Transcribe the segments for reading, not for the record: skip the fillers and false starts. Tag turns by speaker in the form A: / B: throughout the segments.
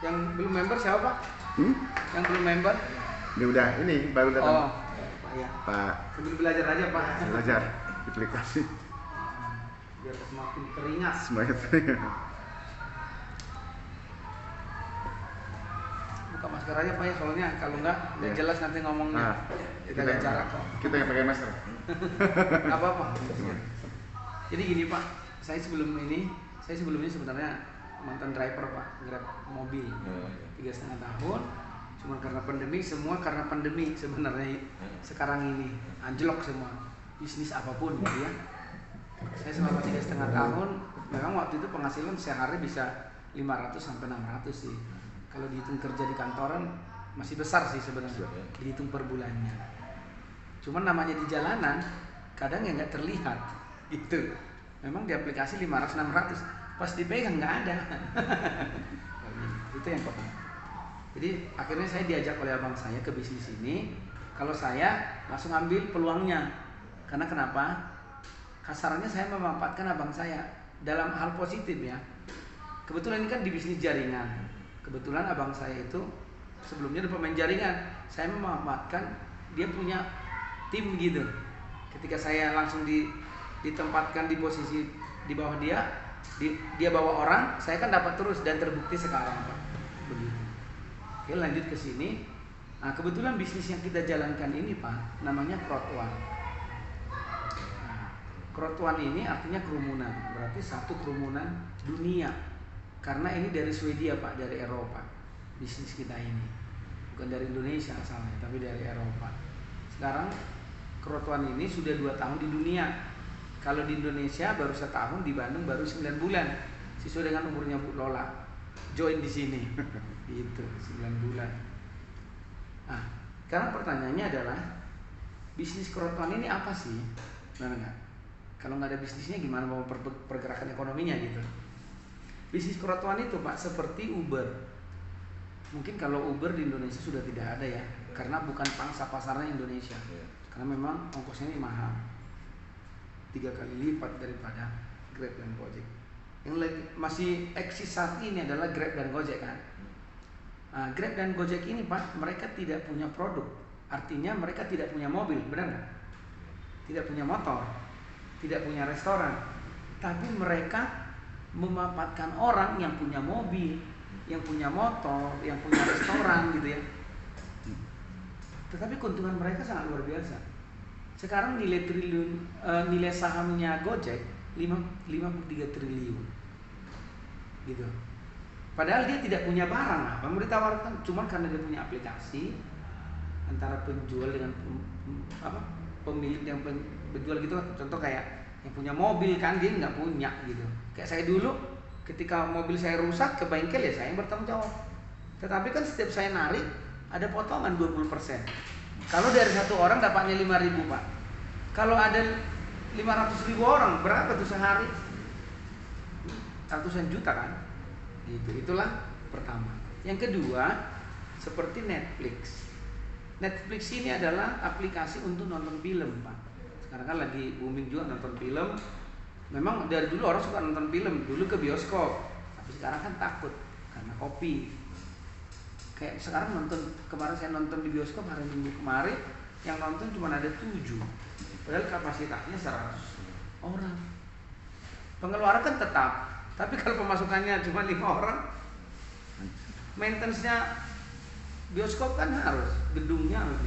A: Yang belum member siapa Pak? Yang belum member?
B: Ini udah, ini baru datang.
A: Oh, Pak ya.
B: Pak.
A: Sambil belajar aja Pak.
B: Belajar aplikasi.
A: Biar semakin teringat.
B: Semakin teringat.
A: Buka masker aja Pak ya, soalnya kalau nggak jelas nanti ngomongnya. Kita ada jarak kok.
B: Kita yang pakai masker.
A: Nggak apa-apa. Jadi gini Pak, saya sebelumnya sebenarnya mantan driver Pak, Grab mobil 3,5 tahun. Cuma karena pandemi, semua karena pandemi sebenarnya sekarang ini anjlok semua bisnis apapun gitu ya. Saya selama 3,5 tahun, memang waktu itu penghasilan sehari bisa 500 sampai 600 sih. Kalau dihitung kerja di kantoran masih besar sih sebenarnya, dihitung per bulannya. Cuman namanya di jalanan kadang ya nggak terlihat gitu. Memang di aplikasi 500-600, pas dipegang nggak ada. Itu yang pertama. Jadi akhirnya saya diajak oleh abang saya ke bisnis ini. Kalau saya langsung ambil peluangnya. Karena kenapa? Kasarnya saya memanfaatkan abang saya dalam hal positif ya. Kebetulan ini kan di bisnis jaringan. Kebetulan abang saya itu sebelumnya ada pemain jaringan. Saya memanfaatkan dia punya tim gitu. Ketika saya langsung ditempatkan di posisi di bawah dia, dia bawa orang, saya kan dapat terus dan terbukti sekarang Pak. Begitu. Oke, lanjut ke sini. Nah, kebetulan bisnis yang kita jalankan ini Pak, namanya Crowd1. Nah, Crowd1 ini artinya kerumunan, berarti satu kerumunan dunia. Karena ini dari Swedia Pak, dari Eropa. Bisnis kita ini bukan dari Indonesia asalnya, tapi dari Eropa. Sekarang Crowd1 ini sudah 2 tahun di dunia. Kalau di Indonesia baru 1 tahun, di Bandung baru 9 bulan. Sesuai dengan umurnya Bu Lola. Join di sini. Gitu, 9 bulan. Nah, sekarang pertanyaannya adalah bisnis Crowd1 ini apa sih? Benar nggak? Kalau nggak ada bisnisnya gimana mau pergerakan ekonominya gitu? Bisnis Crowd1 itu Pak seperti Uber. Mungkin kalau Uber di Indonesia sudah tidak ada ya, karena bukan pangsa pasarnya Indonesia. Karena memang ongkosnya ini mahal, 3 kali lipat daripada Grab dan Gojek. Yang masih eksis saat ini adalah Grab dan Gojek kan. Nah, Grab dan Gojek ini Pak, mereka tidak punya produk. Artinya mereka tidak punya mobil, benar nggak? Tidak punya motor, tidak punya restoran. Tapi mereka memanfaatkan orang yang punya mobil, yang punya motor, yang punya restoran gitu ya. Tetapi keuntungan mereka sangat luar biasa. Sekarang nilai sahamnya Gojek 53 triliun. Gitu. Padahal dia tidak punya barang apa mau ditawarkan, cuma karena dia punya aplikasi antara penjual dengan pemilik yang penjual gitu. Contoh kayak yang punya mobil kan dia nggak punya gitu. Kayak saya dulu ketika mobil saya rusak ke bengkel ya saya yang bertanggung jawab. Tetapi kan setiap saya narik ada potongan 20%. Kalau dari 1 orang dapatnya 5.000 Pak. Kalau ada 500.000 orang berapa tuh sehari? Ratusan juta kan? Gitu. Itulah pertama. Yang kedua seperti Netflix. Netflix ini adalah aplikasi untuk nonton film Pak. Sekarang kan lagi booming juga nonton film. Memang dari dulu orang suka nonton film, dulu ke bioskop. Tapi sekarang kan takut karena kopi. Kayak sekarang kemarin saya nonton di bioskop hari Minggu kemarin, yang nonton cuma ada 7. Padahal kapasitasnya 100 orang. Pengeluaran kan tetap, tapi kalau pemasukannya cuma 5 orang, maintenance-nya bioskop kan harus, gedungnya harus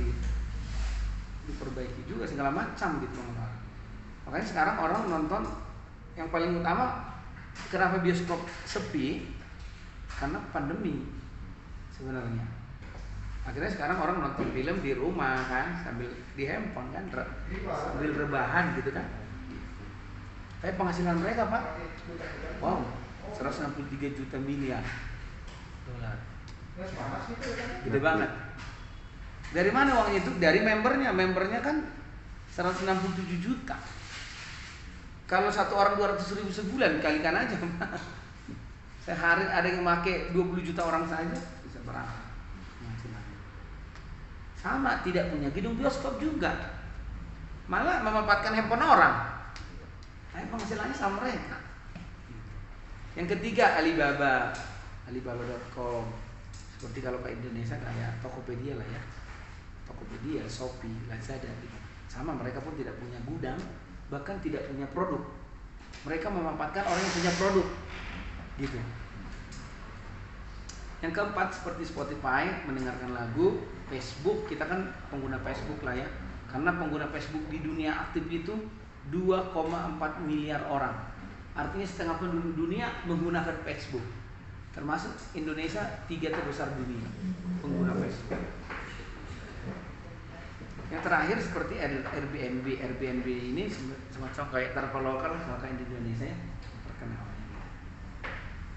A: diperbaiki juga segala macam gitu pengeluaran. Makanya sekarang orang nonton, yang paling utama kenapa bioskop sepi? Karena pandemi. Sebenarnya akhirnya sekarang orang nonton film di rumah kan, sambil di handphone kan, sambil rebahan gitu kan. Tapi penghasilan mereka Pak, wow, 163 juta miliar dolar, gede banget. Dari mana uangnya itu? Dari membernya kan 167 juta. Kalau 1 orang 200.000 sebulan, kalikan aja sehari ada yang pakai 20 juta orang saja bisa berapa? Sama, tidak punya gedung bioskop juga, malah memanfaatkan handphone orang. Penghasilannya sama mereka. Yang ketiga Alibaba, Alibaba.com. Seperti kalau ke Indonesia kayak Tokopedia lah ya, Tokopedia, Shopee, Lazada gitu. Sama, mereka pun tidak punya gudang, bahkan tidak punya produk. Mereka memanfaatkan orang yang punya produk gitu. Yang keempat seperti Spotify, mendengarkan lagu. Facebook, kita kan pengguna Facebook lah ya, karena pengguna Facebook di dunia aktif itu 2,4 miliar orang. Artinya setengah penduduk dunia menggunakan Facebook, termasuk Indonesia 3 terbesar dunia pengguna Facebook. Yang terakhir seperti Airbnb. Airbnb ini semacam kayak Traveloka lah kalau kayak di Indonesia ya, terkenal.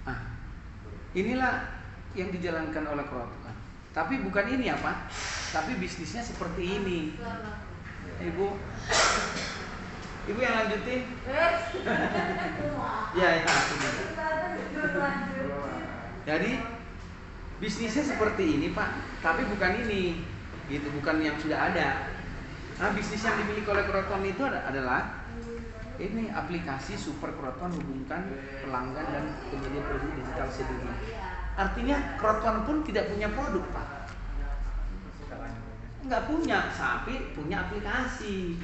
A: Nah, inilah yang dijalankan oleh Crowdfund. Tapi bukan ini apa? Tapi bisnisnya seperti ini. Ibu yang lanjutin. Ya. Jadi bisnisnya seperti ini Pak, tapi bukan ini, gitu, bukan yang sudah ada. Nah, bisnis yang dimiliki oleh Crowdfund itu adalah ini aplikasi Super Crowdfund hubungkan pelanggan dan penyedia produk digital sedunia. Artinya Crowdfund pun tidak punya produk Pak, nggak punya, tapi punya aplikasi,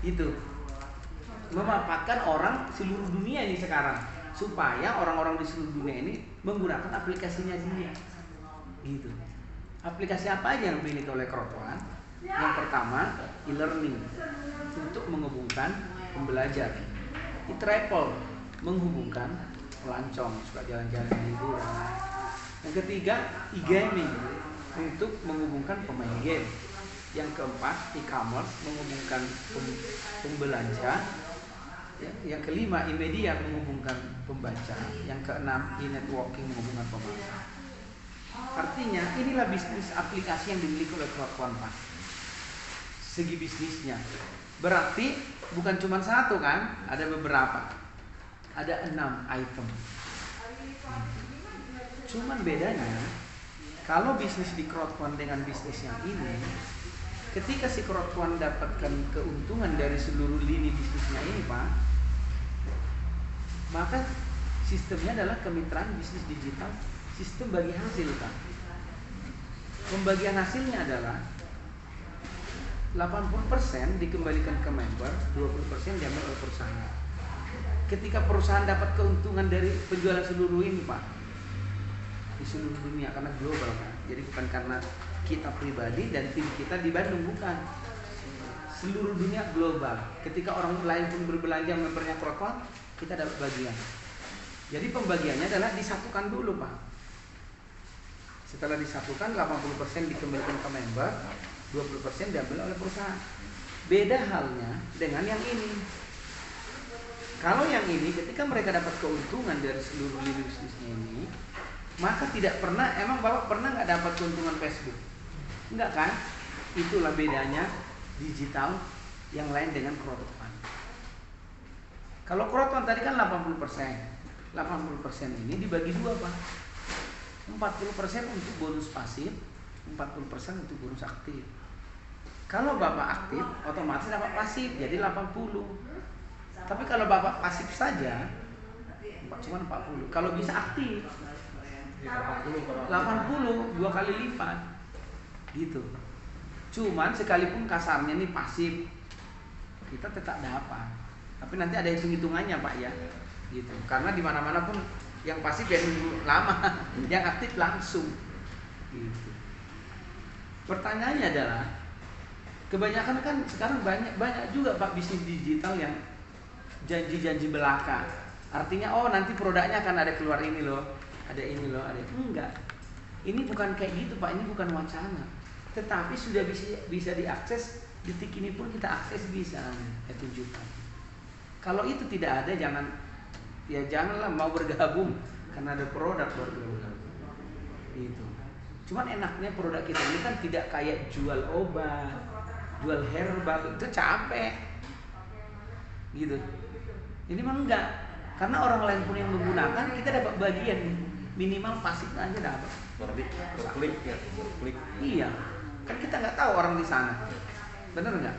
A: gitu. Memanfaatkan orang seluruh dunia ini sekarang, supaya orang-orang di seluruh dunia ini menggunakan aplikasinya dia, gitu. Aplikasi apa aja yang dimiliki oleh Crowdfund? Yang pertama, e-learning untuk menghubungkan pembelajar. E-travel menghubungkan pelancong suka jalan-jalan liburan. Yang ketiga, e-gaming untuk menghubungkan pemain game. Yang keempat, e-commerce menghubungkan pembelanja. Yang kelima, e-media menghubungkan pembaca. Yang keenam, e-networking menghubungkan pemakai. Artinya inilah bisnis aplikasi yang dimiliki oleh Crowdfund Pak. Segi bisnisnya berarti bukan cuma satu kan, ada beberapa, ada 6 item. Cuman bedanya kalau bisnis di Crowdfund dengan bisnis yang ini, ketika si Crowdfund dapatkan keuntungan dari seluruh lini bisnisnya ini Pak, maka sistemnya adalah kemitraan bisnis digital, sistem bagi hasil Pak. Pembagian hasilnya adalah 80% dikembalikan ke member, 20% diambil oleh perusahaan. Ketika perusahaan dapat keuntungan dari penjualan seluruh ini Pak, di seluruh dunia, karena global kan. Jadi bukan karena kita pribadi dan tim kita di Bandung, bukan. Seluruh dunia global. Ketika orang lain pun berbelanja membernya Crowdfund, kita dapat bagian. Jadi pembagiannya adalah disatukan dulu Pak. Setelah disatukan, 80% dikembalikan ke member, 20% diambil oleh perusahaan. Beda halnya dengan yang ini. Kalau yang ini, ketika mereka dapat keuntungan dari seluruh lini bisnisnya ini, maka tidak pernah, emang Bapak pernah nggak dapat keuntungan Facebook? Enggak kan? Itulah bedanya digital yang lain dengan Crowdfund. Kalau Crowdfund tadi kan 80%. 80% ini dibagi dua Pak. 40% untuk bonus pasif, 40% untuk bonus aktif. Kalau Bapak aktif, otomatis dapat pasif, jadi 80. Tapi kalau Bapak pasif saja, cuma 40. Kalau bisa aktif, 80, 2 kali lipat. Gitu. Cuman sekalipun kasarnya nih pasif, kita tetap dapat. Tapi nanti ada hitung-hitungannya Pak ya. Gitu. Karena di mana-mana pun yang pasif ya nunggu lama, yang aktif langsung. Gitu. Pertanyaannya adalah, kebanyakan kan sekarang banyak juga Pak bisnis digital yang janji-janji belaka. Artinya nanti produknya akan ada keluar ini loh, ada ini loh, ada enggak. Ini bukan kayak gitu Pak, ini bukan wacana. Tetapi sudah bisa diakses, detik ini pun kita akses bisa, saya tunjukkan. Kalau itu tidak ada, janganlah mau bergabung karena ada produk baru bergabung. Gitu. Cuman enaknya produk kita ini kan tidak kayak jual obat, jual herbal, itu capek. Gitu. Ini mah enggak. Karena orang lain pun yang menggunakan, kita dapat bagian minimal pasif aja dapat.
B: Klik ya, klik.
A: Iya. Kan kita nggak tahu orang di sana. Bener nggak?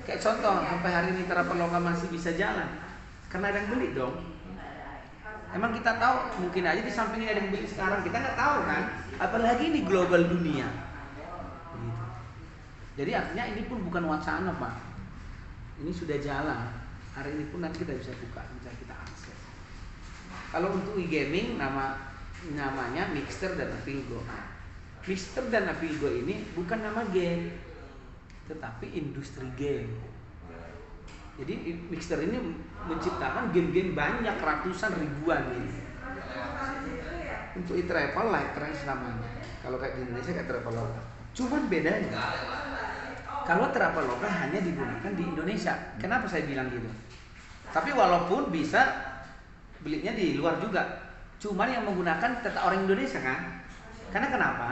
A: Kayak contoh, sampai hari ini Traveloka masih bisa jalan karena ada yang beli dong. Emang kita tahu mungkin aja di samping ini ada yang beli sekarang, kita nggak tahu kan, apalagi di global dunia. Gitu. Jadi artinya ini pun bukan wacana Pak, ini sudah jalan. Hari ini pun nanti kita bisa buka, bisa kita akses. Kalau untuk e-gaming namanya Mixer dan Apigo. Mixer dan Apigo ini bukan nama game, tetapi industri game. Jadi Mixer ini menciptakan game-game banyak, ratusan ribuan gitu. Untuk e-travel Light Trends namanya. Kalau kayak di Indonesia kayak Traveloka. Cuman bedanya kalau Traveloka hanya digunakan di Indonesia. Kenapa saya bilang gitu? Tapi walaupun bisa belinya di luar juga, cuman yang menggunakan tetap orang Indonesia kan? Karena kenapa?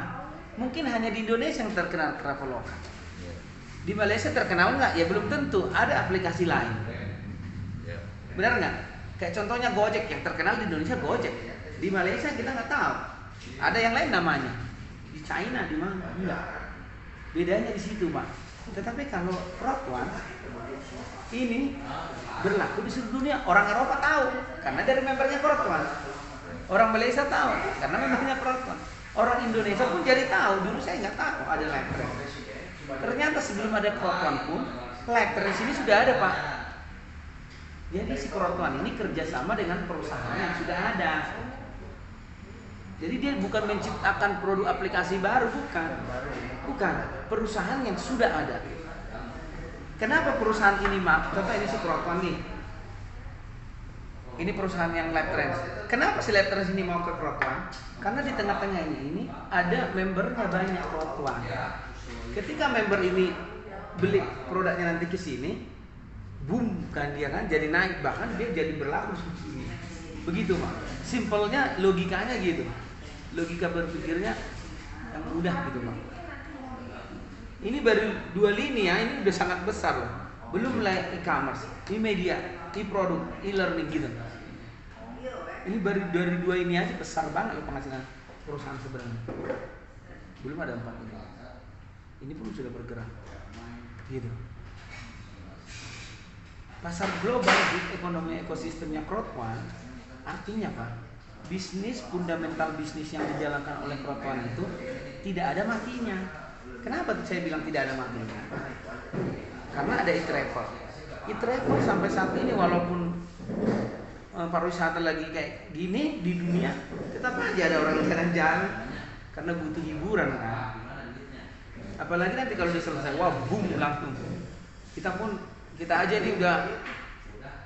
A: Mungkin hanya di Indonesia yang terkenal Traveloka. Di Malaysia terkenal nggak? Ya belum tentu. Ada aplikasi lain. Benar nggak? Kayak contohnya Gojek, yang terkenal di Indonesia Gojek. Di Malaysia kita nggak tahu. Ada yang lain namanya. Di China di mana? Enggak. Bedanya di situ Pak. Tetapi kalau Proton ini berlaku di seluruh dunia. Orang Eropa tahu karena dari membernya Proton. Orang Malaysia tahu karena membernya Proton. Orang Indonesia pun jadi tahu. Dulu saya nggak tahu ada Light Trends. Ternyata sebelum ada Proton pun Light Trends ini sudah ada Pak. Jadi si Proton ini kerjasama dengan perusahaan yang sudah ada. Jadi dia bukan menciptakan produk aplikasi baru, bukan. Perusahaan yang sudah ada. Kenapa perusahaan ini contoh ini si Proton nih. Ini perusahaan yang Light Trends. Kenapa si Light Trends ini mau ke Proton? Karena di tengah-tengah ini ada membernya banyak Proton. Ketika member ini beli produknya nanti ke sini, boom kan dia kan jadi naik, bahkan dia jadi berlaku di sini. Begitu Pak. Simpelnya logikanya gitu. Logika berpikirnya yang mudah gitu Pak. Ini baru 2 lini ya, ini udah sangat besar loh. Belum mulai e-commerce, e-media, e-produk, e-learning gitu. Ini baru dari 2 ini aja besar banget loh penghasilan perusahaan sebenarnya. Belum ada 4 ini. Ini pun sudah bergerak gitu. Pasar global di ekonomi ekosistemnya Proton artinya Pak, bisnis fundamental bisnis yang dijalankan oleh Proton itu tidak ada matinya. Kenapa saya bilang tidak ada matinya? Karena ada e-travel. E-travel sampai saat ini walaupun pariwisata lagi kayak gini di dunia, tetap aja ada orang yang jalan-jalan karena butuh hiburan kan. Apalagi nanti kalau udah selesai, wah boom langsung. Kita aja nih udah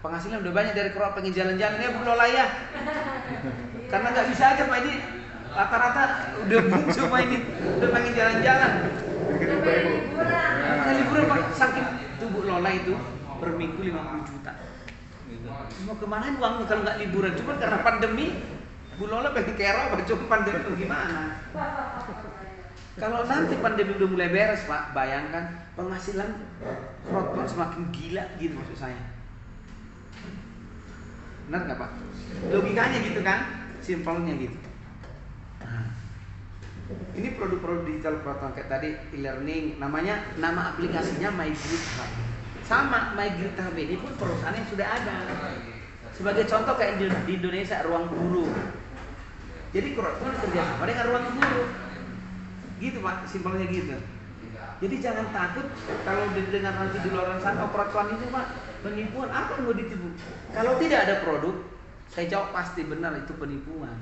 A: penghasilan udah banyak dari Proton, pengen jalan-jalan ya Bu Lola ya. Karena nggak bisa aja Pak, ini rata-rata udah boom semua ini, udah pengen jalan-jalan. Liburan Pak, saking itu Bu Lola itu per minggu 50 juta. Mau kemana uangnya kalau nggak liburan? Cuma karena pandemi, Bu Lola pengen ke Eropa, cuma pandemi gimana? Kalau nanti pandemi udah mulai beres Pak, bayangkan penghasilan Proton semakin gila gitu maksud saya. Benar nggak Pak? Logikanya gitu kan? Simpelnya gitu. Nah, ini produk-produk digital Proton kayak tadi e-learning, nama aplikasinya MyGrid Hub. Sama MyGrid Hub ini pun perusahaan yang sudah ada. Sebagai contoh kayak di Indonesia Ruang Guru. Jadi Proton kerjasama dengan Ruang Guru. Gitu Pak, simpelnya gitu. Jadi jangan takut kalau didengar nanti di luar sana Proton ini Pak penipuan, apa yang mau ditipu? Kalau tidak ada produk, saya jawab pasti benar itu penipuan.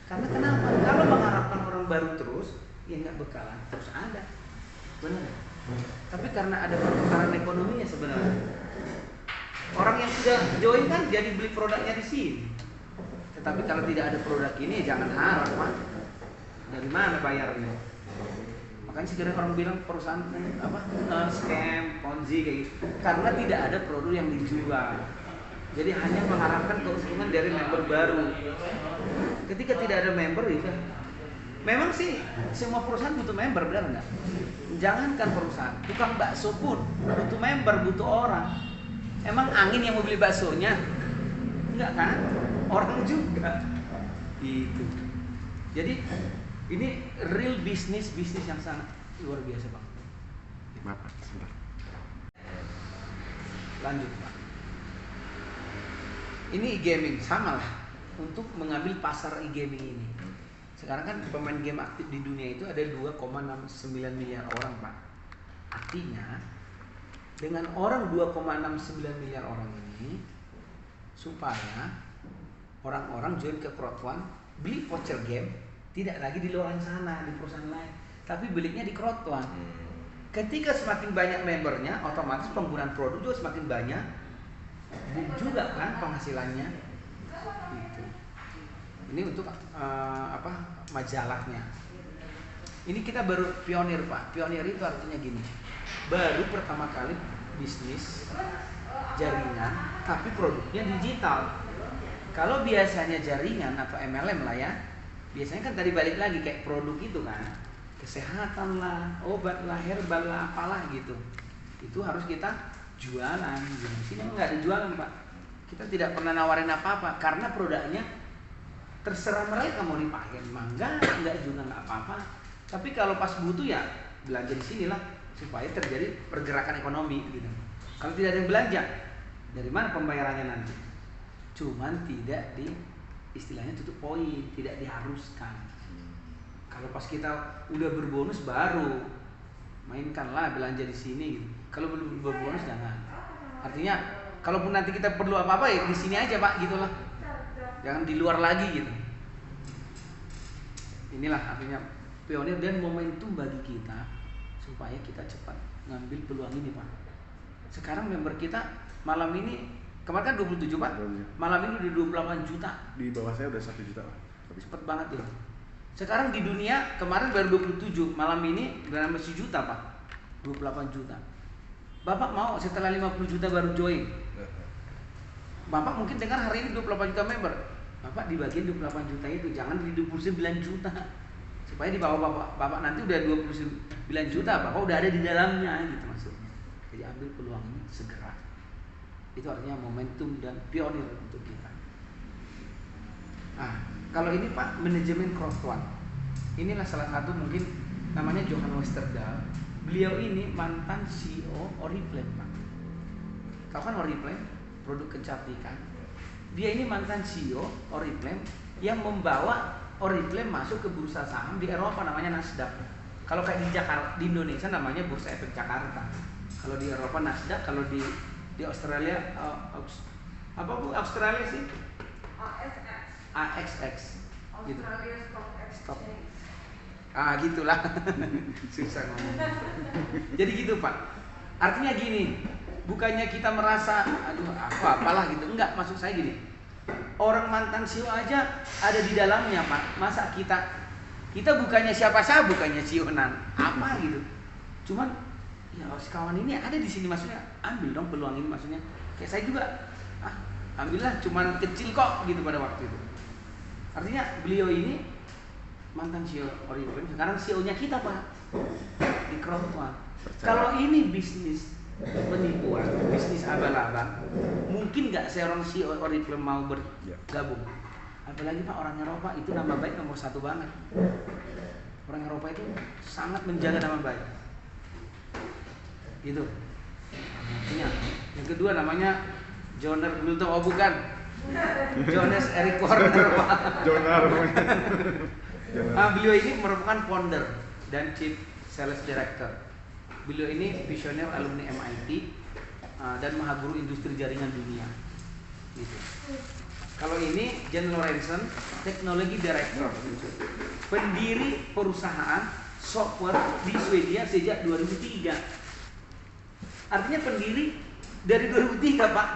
A: Karena kenapa? Kalau mengharapkan orang baru terus, ya nggak bakalan terus ada. Benar. Tapi karena ada perputaran ekonominya sebenarnya. Orang yang sudah join kan jadi beli produknya di sini. Tetapi kalau tidak ada produk ini, jangan harap Pak. Dari mana bayarnya? Makanya sekarang orang bilang perusahaan scam, ponzi kayak gitu. Karena tidak ada produk yang dijual. Jadi hanya mengharapkan keuntungan dari member baru. Ketika tidak ada member itu, memang sih semua perusahaan butuh member, benar nggak? Jangankan perusahaan, tukang bakso pun butuh member, butuh orang. Emang angin yang mau beli baksonya? Enggak kan? Orang juga. Gitu. Jadi ini real bisnis yang sangat luar biasa Pak.
B: Maaf Pak, sebentar.
A: Lanjut Pak. Ini gaming sama lah. untuk mengambil pasar e-gaming ini. Sekarang kan pemain game aktif di dunia itu ada 2,69 miliar orang, Pak. Artinya dengan orang 2,69 miliar orang ini, supaya orang-orang join ke Crowd1, beli voucher game tidak lagi di luar sana di perusahaan lain, tapi belinya di Crowd1. Ketika semakin banyak membernya, otomatis penggunaan produk juga semakin banyak, juga kan penghasilannya. Gitu. Ini untuk majalahnya. Ini kita baru pionir, Pak. Pionir itu artinya gini, baru pertama kali bisnis jaringan tapi produknya digital. Kalau biasanya jaringan atau MLM lah ya, biasanya kan tadi balik lagi kayak produk itu kan, kesehatan lah, obat lah, herbal lah, apalah gitu. Itu harus kita jualan. Di sini nggak ada jualan, Pak. Kita tidak pernah nawarin apa-apa karena produknya terserah mereka mau dipakai mangga, enggak juga nggak apa-apa. Tapi kalau pas butuh ya belanja di sinilah supaya terjadi pergerakan ekonomi gitu. Kalau tidak ada yang belanja, dari mana pembayarannya nanti? Cuman tidak di istilahnya tutup poin, tidak diharuskan. Kalau pas kita udah berbonus baru mainkanlah belanja di sini gitu. Kalau belum berbonus jangan. Artinya kalaupun nanti kita perlu apa-apa ya di sini aja, Pak, gitulah. Jangan di luar lagi gitu. Inilah artinya pionir dan momentum bagi kita supaya kita cepat ngambil peluang ini, Pak. Sekarang member kita malam ini, kemarin kan 27, Pak. Malam ini udah 28 juta.
B: Di bawah saya udah 1 juta, Pak.
A: Cepet banget ya. Sekarang di dunia kemarin baru 27, malam ini udah nambah 1 juta, Pak. 28 juta. Bapak mau setelah 50 juta baru join? Bapak mungkin dengar hari ini 28 juta member. Bapak dibagiin 28 juta itu, jangan di 29 juta. Supaya di bawah Bapak nanti udah 29 juta, Bapak udah ada di dalamnya gitu maksudnya. Jadi ambil peluang ini segera. Itu artinya momentum dan pionir untuk kita. Nah, kalau ini, Pak, manajemen Crowd1. Inilah salah satu mungkin namanya Johan Westerdahl. Beliau ini mantan CEO Oriflame, Pak. Tahu kan Oriflame? Produk kecantikan. Dia ini mantan CEO Oriflame yang membawa Oriflame masuk ke bursa saham di Eropa namanya Nasdaq. Kalau kayak di Jakarta, di Indonesia namanya Bursa Efek Jakarta. Kalau di Eropa Nasdaq, kalau di Australia apa Bu Australia sih? AXX. Gitu. Stop. Gitulah. Susah ngomong. Jadi gitu, Pak. Artinya gini, bukannya kita merasa aduh apalah gitu. Enggak, maksud saya gini. Orang mantan CEO aja ada di dalamnya, Pak. Masa kita bukannya siapa-siapa, bukannya CEO-nan apa gitu. Cuman ya kawan ini ada di sini, maksudnya ambil dong peluang ini, maksudnya kayak saya juga ambillah, cuman kecil kok gitu pada waktu itu. Artinya beliau ini mantan CEO Oriflame, sekarang CEO-nya kita, Pak, di Crowd1. Kalau ini bisnis penipuan, bisnis abal-abal, mungkin nggak seorang CEO Oriflame mau bergabung. Apalagi, Pak, orang Eropa itu nama baik nomor 1 banget. Orang Eropa itu sangat menjaga nama baik. Gitu. Artinya, yang kedua namanya Joner Gultom, oh bukan, Jonas Eric Warner, Pak. Beliau ini merupakan founder dan chief sales director. Beliau ini visioner alumni MIT dan maha guru industri jaringan dunia. Gitu. Kalau ini Jen Lorenzen, teknologi director, pendiri perusahaan software di Swedia sejak 2003. Artinya pendiri dari 2003, Pak.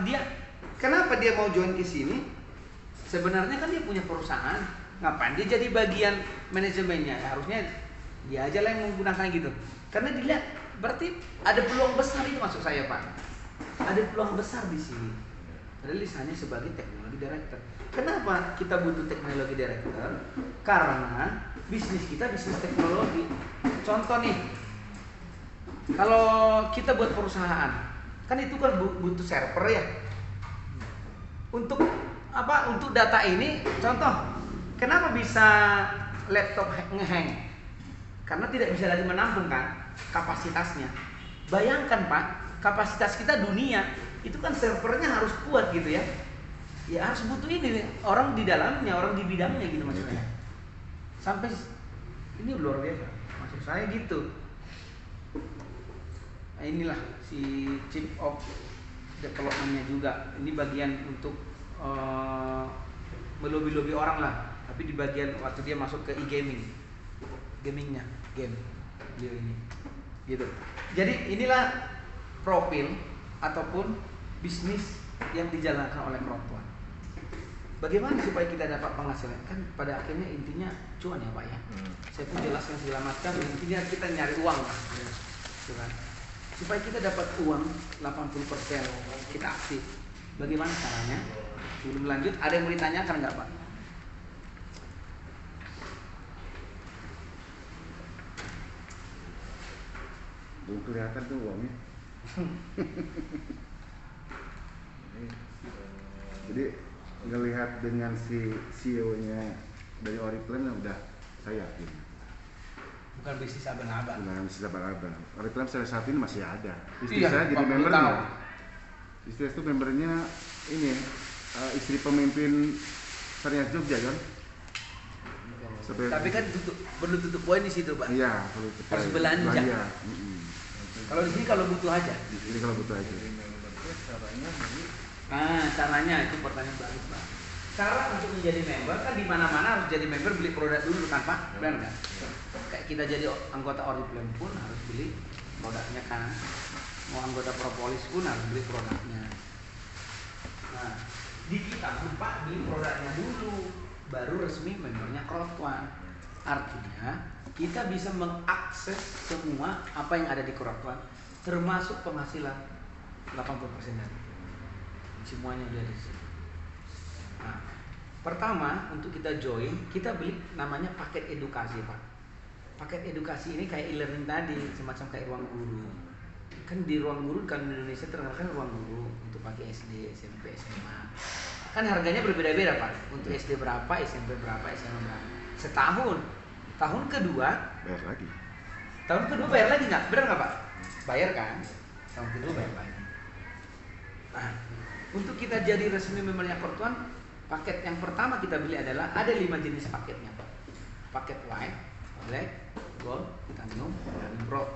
A: Kenapa dia mau join ke sini? Sebenarnya kan dia punya perusahaan. Ngapain dia jadi bagian manajemennya? Harusnya dia aja lah yang menggunakan gitu. Karena dilihat berarti ada peluang besar, itu maksud saya, Pak. Ada peluang besar di sini. Rilisanya sebagai teknologi director. Kenapa kita butuh teknologi director? Karena bisnis kita bisnis teknologi. Contoh nih, kalau kita buat perusahaan, kan itu kan butuh server ya. Untuk apa? Untuk data ini, contoh, kenapa bisa laptop ngehang? Karena tidak bisa lagi menampung kan kapasitasnya. Bayangkan, Pak, kapasitas kita dunia itu kan servernya harus kuat gitu ya. Ya harus butuh ini nih, orang di dalamnya, orang di bidangnya gitu maksudnya. Sampai ini luar biasa. Maksud saya gitu. Nah, inilah si Chief of Development-nya juga. Ini bagian untuk melobi-lobi orang lah. Tapi di bagian waktu dia masuk ke e-gaming, gamingnya, game beliau ini, gitu. Jadi inilah profil ataupun bisnis yang dijalankan oleh Crowdfund. Bagaimana supaya kita dapat penghasilan? Kan pada akhirnya intinya cuan ya Pak ya. Saya pun jelaskan segala macam. Intinya kita nyari uang lah, gitu kan. Supaya kita dapat uang 80% kita aktif. Bagaimana caranya? Sebelum lanjut, ada yang mau ditanyakan nggak Pak?
B: Belum kelihatan tuh uangnya. Jadi ngelihat dengan si CEO-nya dari Oriflame udah saya yakin.
A: Bukan bisnis abang-abang.
B: Bukan bisnis abang-abang. Oriflame saat ini masih ada. Istri
A: Iya,
B: saya jadi
A: 40
B: membernya.
A: tahun.
B: Istri saya itu membernya ini istri pemimpin Sarias Jogja kan.
A: Tapi kan perlu tutup poin di situ Pak.
B: Iya,
A: Harus belanja. Kalau di sini kalau butuh aja.
B: Ini kalau butuh aja.
A: Caranya itu pertanyaan bagus Pak. Cara untuk menjadi member kan di mana-mana harus jadi member, beli produk dulu kan Pak, benar nggak? Kayak kita jadi anggota Oriflame pun harus beli produknya kan. Mau anggota Propolis pun harus beli produknya. Nah, di kita pun Pak beli produknya dulu, baru resmi membernya Crowdfund. Artinya kita bisa mengakses semua apa yang ada di Crowdfund, termasuk penghasilan 80% dari semuanya udah di situ. Nah, pertama untuk kita join, kita beli namanya paket edukasi Pak. Paket edukasi ini kayak e-learning tadi, semacam kayak ruang guru. Kan di ruang guru kan di Indonesia terkenal kan ruang guru untuk pakai SD, SMP, SMA. Kan harganya berbeda-beda Pak. Untuk SD berapa, SMP berapa, SMA berapa. Setahun. Tahun kedua
B: Bayar lagi.
A: Tahun kedua bayar lagi nggak? Benar nggak Pak? Bayar kan? Tahun kedua bayar lagi. Nah, untuk kita jadi resmi membernya Crowdfund, paket yang pertama kita beli adalah ada 5 jenis paketnya Pak. Paket white, black, gold, titanium, dan pro.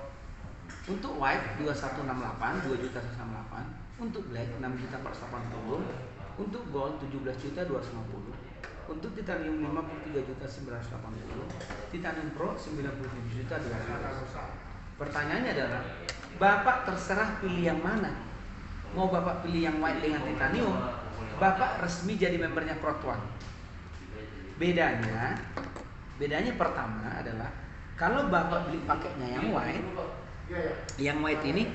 A: Untuk white 2168, 2.168. Untuk black 6.480. Untuk gold 17.250. Untuk titanium 53.980. Titanium pro 97.200. Pertanyaannya adalah, Bapak terserah pilih yang mana. Mau Bapak pilih yang white dengan titanium, Bapak resmi jadi membernya Crowdfund. Bedanya pertama adalah kalau Bapak beli paketnya yang white ini,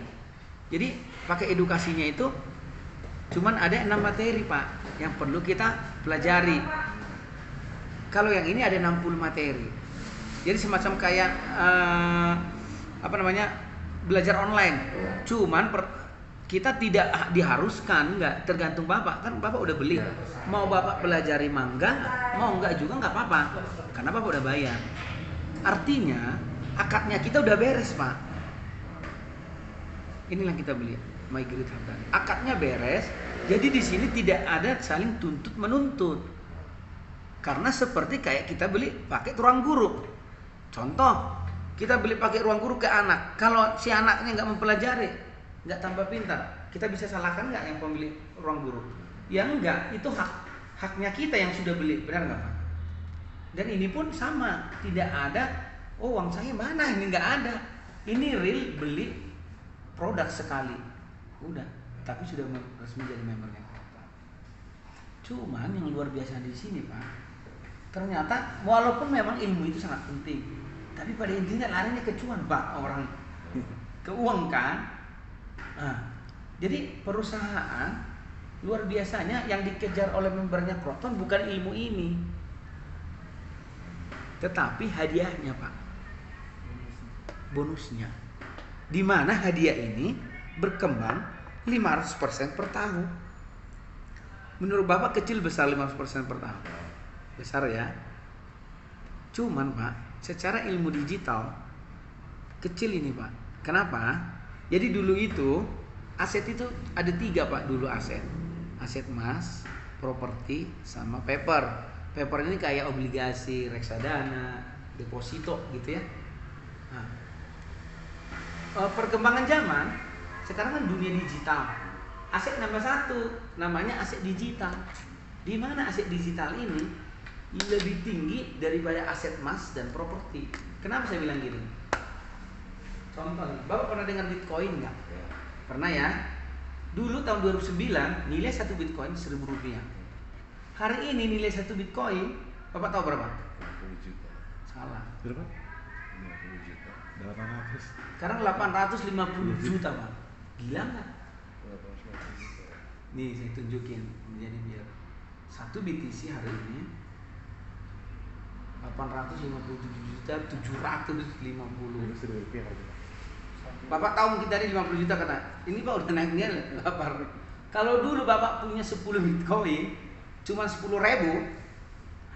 A: jadi pakai edukasinya itu cuman ada 6 materi Pak yang perlu kita pelajari. Kalau yang ini ada 60 materi. Jadi semacam kayak belajar online. Cuman kita tidak diharuskan, enggak, tergantung Bapak. Kan Bapak udah beli. Mau Bapak pelajari mangga, mau enggak juga enggak apa-apa. Karena Bapak udah bayar. Artinya akadnya kita udah beres, Pak. Inilah kita beli Migrid Hamdan. Akadnya beres. Jadi di sini tidak ada saling tuntut menuntut. Karena seperti kayak kita beli pakai ruang guru. Contoh, kita beli pakai ruang guru ke anak. Kalau si anaknya nggak mempelajari, nggak tambah pintar, kita bisa salahkan nggak yang pemilik ruang guru? Ya enggak, itu haknya kita yang sudah beli, benar nggak Pak? Dan ini pun sama, tidak ada, oh uang saya mana, ini nggak ada. Ini real beli produk sekali, udah, tapi sudah resmi jadi membernya. Cuman yang luar biasa di sini Pak, ternyata walaupun memang ilmu itu sangat penting, tapi pada intinya larinya ke cuan Pak, orang ke uang kan. Nah, jadi perusahaan luar biasanya yang dikejar oleh membernya Crowdfund bukan ilmu ini, tetapi hadiahnya Pak, bonusnya. Di mana hadiah ini berkembang 500% per tahun. Menurut Bapak kecil besar 500% per tahun? Besar ya. Cuman Pak, secara ilmu digital kecil ini Pak. Kenapa? Jadi dulu itu aset itu ada 3 Pak dulu aset. Aset emas, properti sama paper. Paper ini kayak obligasi, reksadana, deposito gitu ya. Nah, perkembangan zaman sekarang kan dunia digital. Aset nomor satu namanya aset digital. Di mana aset digital ini lebih tinggi daripada aset emas dan properti. Kenapa saya bilang gini? Contoh nih, Bapak pernah dengar Bitcoin nggak? Pernah ya? Dulu tahun 2009 nilai satu Bitcoin 1.000 rupiah. Hari ini nilai satu Bitcoin, Bapak tahu berapa?
C: 50 juta.
A: Salah.
B: Berapa?
C: 50 juta.
B: 800.
A: Sekarang 850 juta, Pak. Gila nggak?
C: 850 juta.
A: Nih saya tunjukin, jadi biar satu BTC hari ini 857 juta 750.
B: 1.000 rupiah harga.
A: Bapak tahu mungkin tadi 50 juta kata. Ini Pak udah naiknya lapar. Kalau dulu Bapak punya 10 Bitcoin cuma 10.000,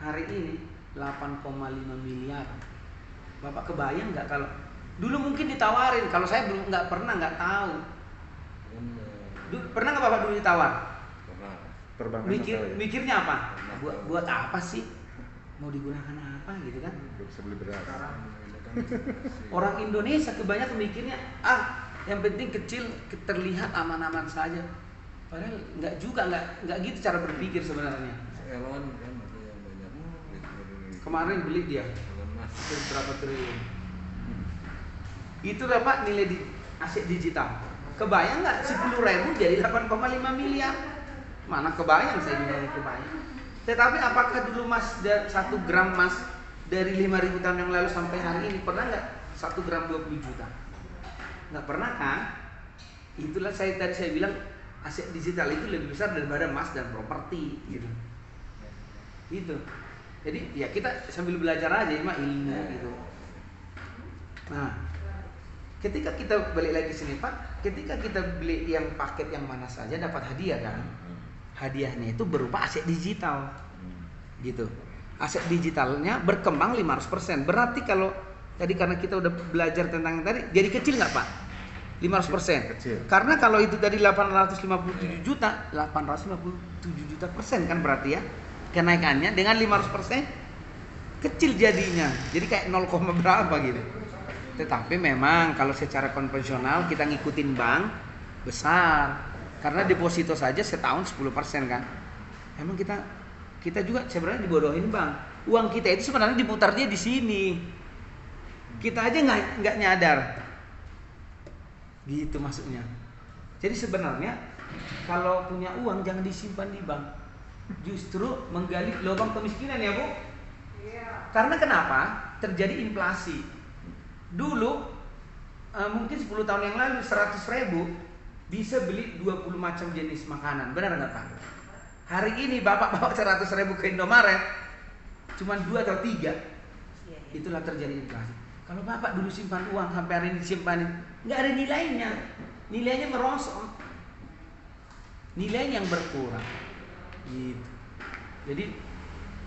A: hari ini 8,5 miliar. Bapak kebayang nggak kalau dulu mungkin ditawarin? Kalau saya belum nggak tahu. Pernah nggak Bapak dulu ditawar?
C: Pernah.
B: Perbankan
A: Mikirnya apa? Buat apa sih? Mau digunakan apa gitu kan?
B: Gak bisa beli beras.
A: Orang Indonesia kebanyakan mikirnya yang penting kecil terlihat aman-aman saja. Padahal nggak juga, nggak gitu cara berpikir sebenarnya.
C: Elon kan ada yang banyak
A: Kemarin beli dia
C: Elon Musk.
A: berapa triliun. Itu dapat nilai di aset digital. Kebayang nggak 10.000 jadi 8,5 miliar? Mana kebayang, saya juga nggak kebayang. Tetapi apakah dulu mas 1 gram emas dari 5.000 tahun yang lalu sampai hari ini pernah nggak 1 gram 20 juta? Nggak pernah kan? Itulah tadi saya bilang aset digital itu lebih besar daripada emas dan properti gitu. Gitu. Jadi ya kita sambil belajar aja mah ilmu gitu. Nah, ketika kita balik lagi sini Pak, ketika kita beli yang paket yang mana saja dapat hadiah kan? Hadiahnya itu berupa aset digital. Gitu. Aset digitalnya berkembang 500%. Berarti kalau tadi karena kita udah belajar tentang yang tadi, jadi kecil nggak Pak? 500%.
B: Kecil.
A: Karena kalau itu tadi 857 juta, 857 juta persen kan berarti ya kenaikannya dengan 500% kecil jadinya. Jadi kayak 0, berapa gitu. Tetapi memang kalau secara konvensional kita ngikutin bank besar. Karena deposito saja setahun 10% kan. Emang kita juga sebenarnya dibodohin bank. Uang kita itu sebenarnya diputar dia di sini. Kita aja nggak nyadar. Gitu maksudnya. Jadi sebenarnya kalau punya uang jangan disimpan di bank. Justru menggali lubang kemiskinan ya Bu. Karena kenapa? Terjadi inflasi. Dulu mungkin 10 tahun yang lalu 100.000 bisa beli 20 macam jenis makanan. Benar nggak Pak? Hari ini Bapak bawa 100.000 ke Indomaret cuma 2 atau 3. Itulah terjadi inflasi. Kalau Bapak dulu simpan uang sampai hari ini disimpanin, nggak ada nilainya. Nilainya merosot. Nilai yang berkurang. Gitu. Jadi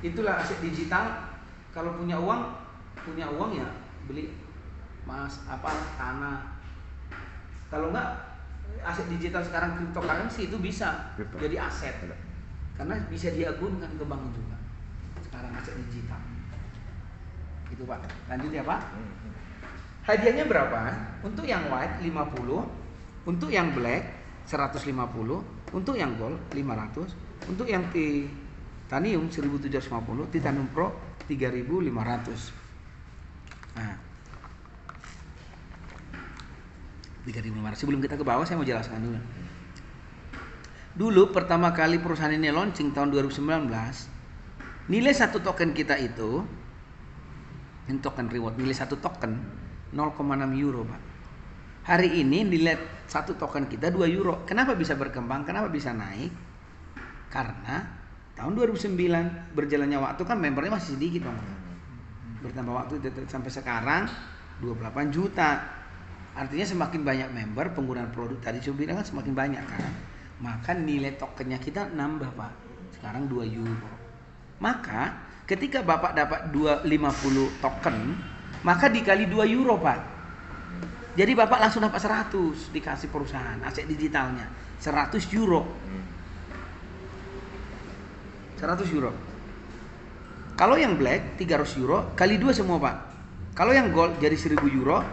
A: itulah aset digital. Kalau punya uang ya beli emas, tanah. Kalau enggak aset digital sekarang cryptocurrency itu bisa jadi aset. Karena bisa diagunkan ke bank juga. Sekarang aset digital. Itu Pak. Lanjut ya Pak. Hadiahnya berapa? Untuk yang white 50, untuk yang black 150, untuk yang gold 500, untuk yang titanium 1750, titanium pro 3500. Nah, 3.500. Sebelum kita ke bawah saya mau jelaskan dulu. Dulu pertama kali perusahaan ini launching tahun 2019, nilai satu token kita itu, ini token reward, nilai satu token 0,6 euro Pak. Hari ini nilai satu token kita 2 euro. Kenapa bisa berkembang? Kenapa bisa naik? Karena tahun 2009 berjalannya waktu kan membernya masih sedikit Bang. Bertambah waktu sampai sekarang 28 juta. Artinya semakin banyak member, penggunaan produk tadi saya bilang kan semakin banyak kan. Maka nilai tokennya kita nambah Pak. Sekarang 2 euro. Maka ketika Bapak dapat 250 token, maka dikali 2 euro Pak. Jadi Bapak langsung dapat 100 dikasih perusahaan aset digitalnya. 100 euro. 100 euro. Kalau yang black 300 euro kali 2 semua Pak. Kalau yang gold jadi 1000 euro.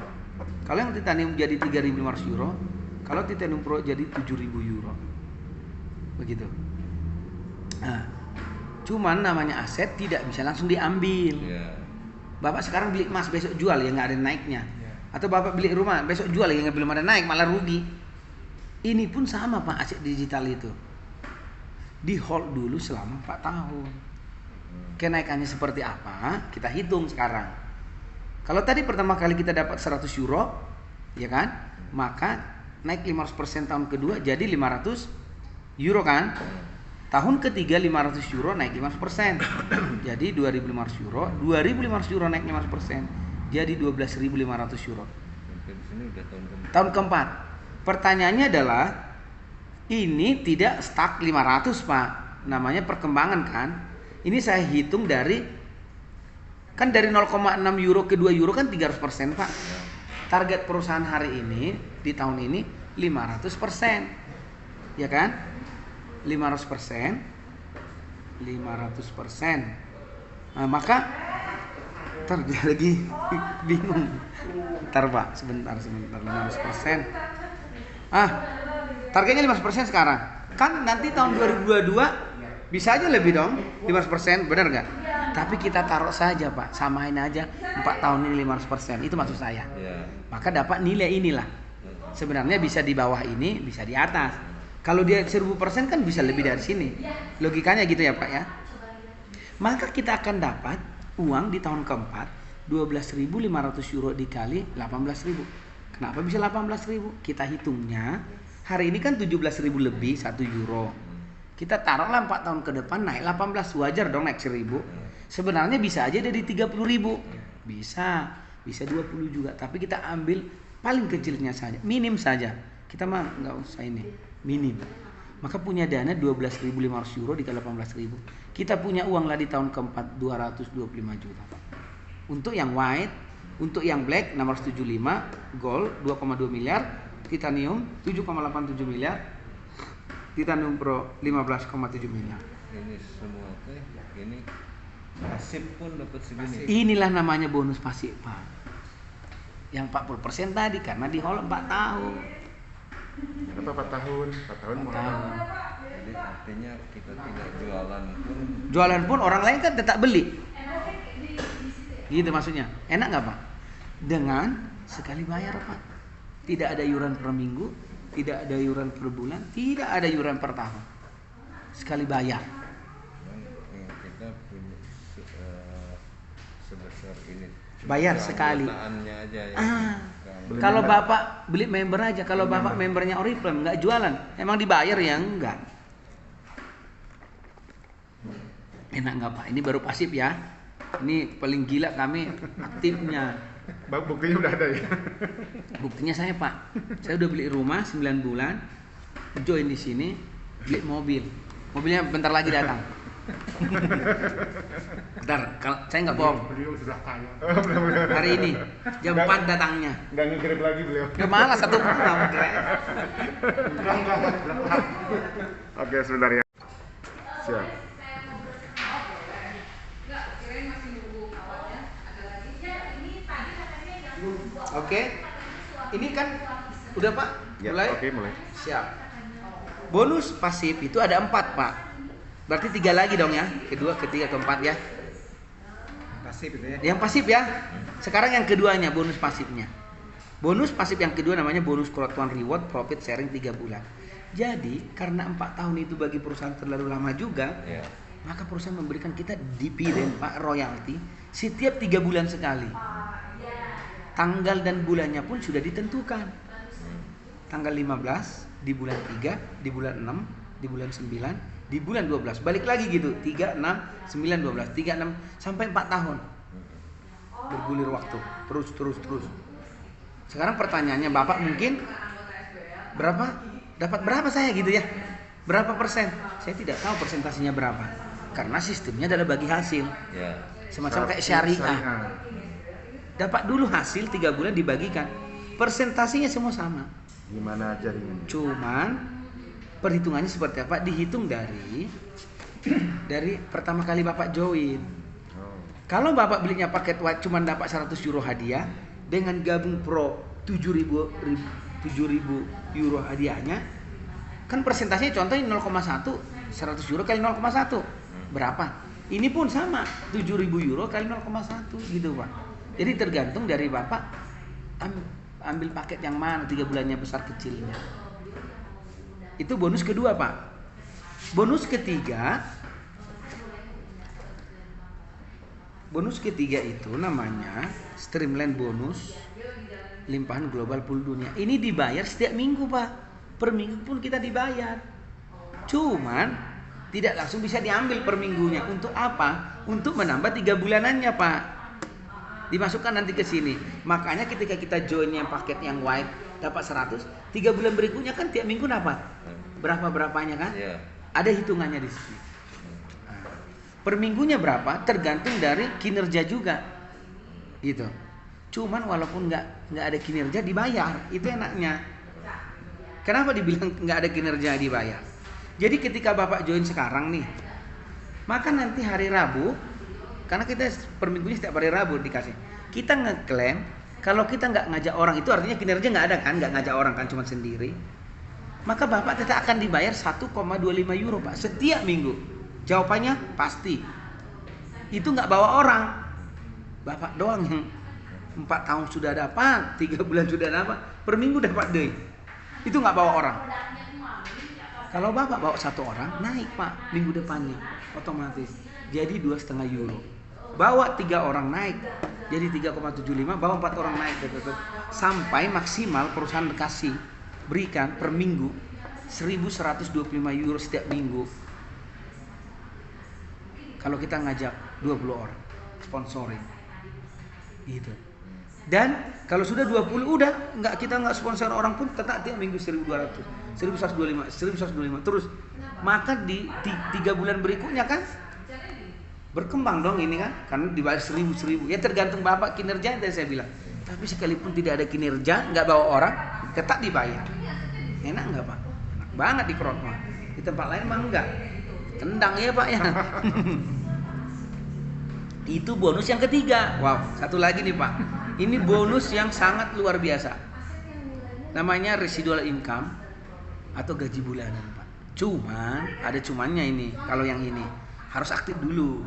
A: Kalau yang titanium jadi 3500 euro. Kalau titanium pro jadi 7000 euro. Begitu. Nah, cuman namanya aset tidak bisa langsung diambil.
C: Ya.
A: Bapak sekarang beli emas besok jual ya nggak ada naiknya. Atau Bapak beli rumah besok jual ya belum ada naik malah rugi. Ini pun sama Pak, aset digital itu. Di hold dulu selama 4 tahun. Kenaikannya seperti apa? Kita hitung sekarang. Kalau tadi pertama kali kita dapat 100 euro, ya kan? Maka naik 500% tahun kedua jadi 500 euro kan? Tahun ketiga 500 euro naik 500%. Jadi 2500 euro, 2500 euro naik 500%. Jadi 12.500 euro.
C: Sampai di sini udah tahun keempat.
A: Tahun keempat. Pertanyaannya adalah ini tidak stuck 500 Pak. Namanya perkembangan kan. Ini saya hitung dari 0,6 euro ke 2 euro kan 300% Pak. Target perusahaan hari ini di tahun ini 500%. Ya kan? 500%. Nah, maka target lagi bingung. Ntar Pak, sebentar 500%. Targetnya 500% sekarang. Kan nanti tahun 2022 bisa aja lebih dong, 500%, benar nggak? Tapi kita taruh saja Pak, samain aja 4 tahun ini 500%, itu maksud saya.
C: Ya.
A: Maka dapat nilai inilah. Sebenarnya bisa di bawah ini, bisa di atas. Kalau dia 1000% kan bisa lebih dari sini. Logikanya gitu ya Pak ya. Maka kita akan dapat uang di tahun keempat 12.500 euro dikali 18.000. Kenapa bisa 18.000? Kita hitungnya hari ini kan 17.000 lebih 1 euro. Kita taruhlah 4 tahun ke depan naik 18, wajar dong naik 1.000. Sebenarnya bisa aja dari 30.000. Bisa 20 juga, tapi kita ambil paling kecilnya saja, minim saja. Kita mah nggak usah ini, minim. Maka punya dana 12.500 euro dikali 18.000. Kita punya uang lah di tahun keempat 225 juta. Untuk yang white, untuk yang black 675, gold 2,2 miliar, titanium 7,87 miliar, titanium pro 15,7 miliar.
C: Ini semua teh, ini pasif pun dapat segini.
A: Inilah namanya bonus pasif Pak. Yang 40% tadi karena di hold 4 tahun.
B: Kenapa 4 tahun? 4 tahun mau
C: Jadi artinya kita tidak
A: Jualan pun orang lain kan tetap beli. Gitu maksudnya. Enak nggak Pak? Dengan sekali bayar Pak. Tidak ada iuran per minggu, tidak ada iuran per bulan, tidak ada iuran per tahun. Sekali bayar.
C: Kita punya sebesar ini.
A: Bayar sekali.
C: Keanggotaannya aja ya.
A: Kalau Bapak beli member aja, kalau Bapak membernya Oriflame nggak jualan, emang dibayar ya enggak? Enak nggak Pak? Ini baru pasif ya. Ini paling gila kami aktifnya.
B: Buktinya udah ada ya.
A: Buktinya saya Pak, saya udah beli rumah 9 bulan, join di sini, beli mobil. Mobilnya bentar lagi datang. Bentar, kalau saya nggak bohong.
B: Beliau sudah kaya.
A: Hari ini jam 4 datangnya.
B: Nggak nge-grab lagi beliau.
A: Udah malas satu bulan.
B: Oke, sebentar ya. Siap.
A: Oke. Ini kan udah Pak?
B: Ya,
A: Mulai?
B: oke, mulai.
A: Siap. Bonus pasif itu ada 4 Pak. Berarti 3 lagi dong ya. Kedua, ketiga, keempat ya.
D: Pasif itu ya.
A: Yang pasif ya. Sekarang yang keduanya bonus pasifnya. Bonus pasif yang kedua namanya bonus keluarga reward profit sharing 3 bulan. Jadi karena 4 tahun itu bagi perusahaan terlalu lama juga,
C: Ya.
A: maka perusahaan memberikan kita dividen Pak, royalti setiap 3 bulan sekali. Tanggal dan bulannya pun sudah ditentukan. Tanggal 15 di bulan 3, di bulan 6, di bulan 9, di bulan 12. Balik lagi gitu. 3, 6, 9, 12. 3, 6 sampai 4 tahun. Bergulir waktu. Terus. Sekarang pertanyaannya Bapak mungkin berapa? Dapat berapa saya gitu ya? Berapa persen? Saya tidak tahu persentasenya berapa. Karena sistemnya adalah bagi hasil.
C: Ya.
A: Semacam kayak syariah. Dapat dulu hasil 3 bulan dibagikan. Persentasenya semua sama.
B: Gimana jaringannya?
A: Cuman perhitungannya seperti apa? Dihitung dari dari pertama kali Bapak join.
B: Oh.
A: Kalau Bapak belinya paket white cuma dapat 100 euro hadiah, dengan gabung pro 7.000 euro hadiahnya, kan persentasenya contohnya 0,1, 100 euro kali 0,1 berapa? Ini pun sama, 7.000 euro kali 0,1 gitu Pak. Jadi tergantung dari Bapak ambil paket yang mana, 3 bulannya besar kecilnya. Itu bonus kedua Pak. Bonus ketiga itu namanya Streamline bonus limpahan global pool dunia. Ini dibayar setiap minggu Pak. Per minggu pun kita dibayar. Cuman tidak langsung bisa diambil per minggunya. Untuk apa? Untuk menambah 3 bulanannya Pak. Dimasukkan nanti ke sini. Makanya ketika kita join yang paket yang white dapat 100, 3 bulan berikutnya kan tiap minggu dapat berapanya kan?
C: Iya.
A: Ada hitungannya di sini. Per minggunya berapa? Tergantung dari kinerja juga, gitu. Cuman walaupun nggak ada kinerja dibayar, itu enaknya. Kenapa dibilang nggak ada kinerja dibayar? Jadi ketika Bapak join sekarang nih, maka nanti hari Rabu, karena kita per minggunya setiap hari Rabu dikasih, kita ngeklaim kalau kita nggak ngajak orang, itu artinya kinerja nggak ada kan, nggak ngajak orang kan, cuma sendiri. Maka Bapak tetap akan dibayar 1,25 euro Pak setiap minggu. Jawabannya pasti. Itu nggak bawa orang. Bapak doang yang 4 tahun sudah dapat, 3 bulan sudah dapat, per minggu dapat deh. Itu nggak bawa orang. Kalau Bapak bawa 1 orang, naik Pak minggu depannya otomatis. Jadi 2,5 euro. Bawa 3 orang naik, jadi 3,75. Bawa 4 orang naik, sampai maksimal perusahaan kasih berikan per minggu 1.125 euro setiap minggu. Kalau kita ngajak 20 orang sponsoring, gitu. Dan kalau sudah 20 udah kita nggak sponsor orang pun tetap tiap minggu 1.200, 1.125, 1.125 terus. Maka di 3 bulan berikutnya kan berkembang dong ini kan, karena dibayar 1.000. Ya tergantung Bapak kinerja, dan saya bilang. Tapi sekalipun tidak ada kinerja, nggak bawa orang, tetap dibayar. Enak nggak Pak? Enak banget di Krotma. Di tempat lain mah enggak. Tendang ya Pak ya. Itu bonus yang ketiga. Wow, satu lagi nih Pak. Ini bonus yang sangat luar biasa. Namanya residual income atau gaji bulanan Pak. Cuman ada cumannya ini. Kalau yang ini harus aktif dulu.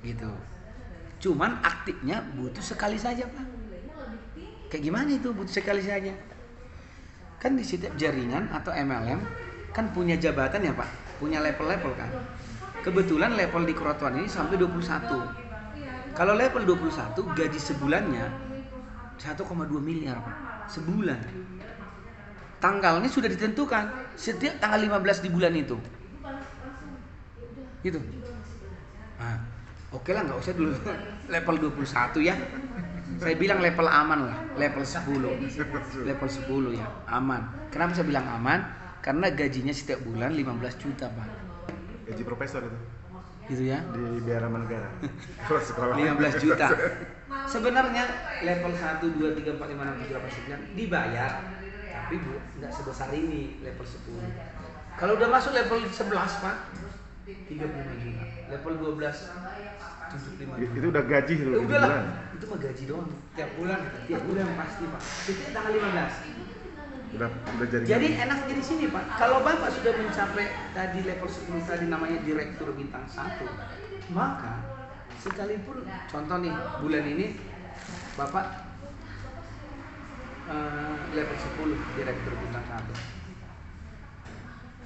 A: Gitu. Cuman aktifnya butuh sekali saja Pak. Kayak gimana itu butuh sekali saja? Kan di setiap jaringan atau MLM kan punya jabatan ya Pak, punya level-level kan. Kebetulan level di Krotwan ini sampai 21. Kalau level 21 gaji sebulannya 1,2 miliar Pak, sebulan. Tanggalnya sudah ditentukan setiap tanggal 15 di bulan itu. Gitu. Nah, oke lah nggak usah dulu level 21 ya. Saya bilang level aman lah, level 10. Level 10 ya, aman. Kenapa saya bilang aman? Karena gajinya setiap bulan 15 juta, Pak.
B: Gaji profesor itu.
A: Gitu ya.
B: Di biara negara. Kalau sekolah
A: 15 juta. Sebenarnya level 1 2 3 4 5 6 7 8 9 dibayar, tapi enggak sebesar ini level 10. Kalau udah masuk level 11, Pak, 35 juta. Level 12 75 juta.
B: Itu udah gaji dulu
A: Udah lah,
B: bulan.
A: itu mah gaji doang.
D: Tiap bulan.
A: Tiap bulan pasti Pak. Setiap tanggal 15.
B: Udah jaringan.
A: Jadi enak jadi sini Pak. Kalau Bapak sudah mencapai tadi level 10 tadi namanya direktur bintang 1, maka sekalipun contoh nih bulan ini Bapak level 10 direktur bintang 1.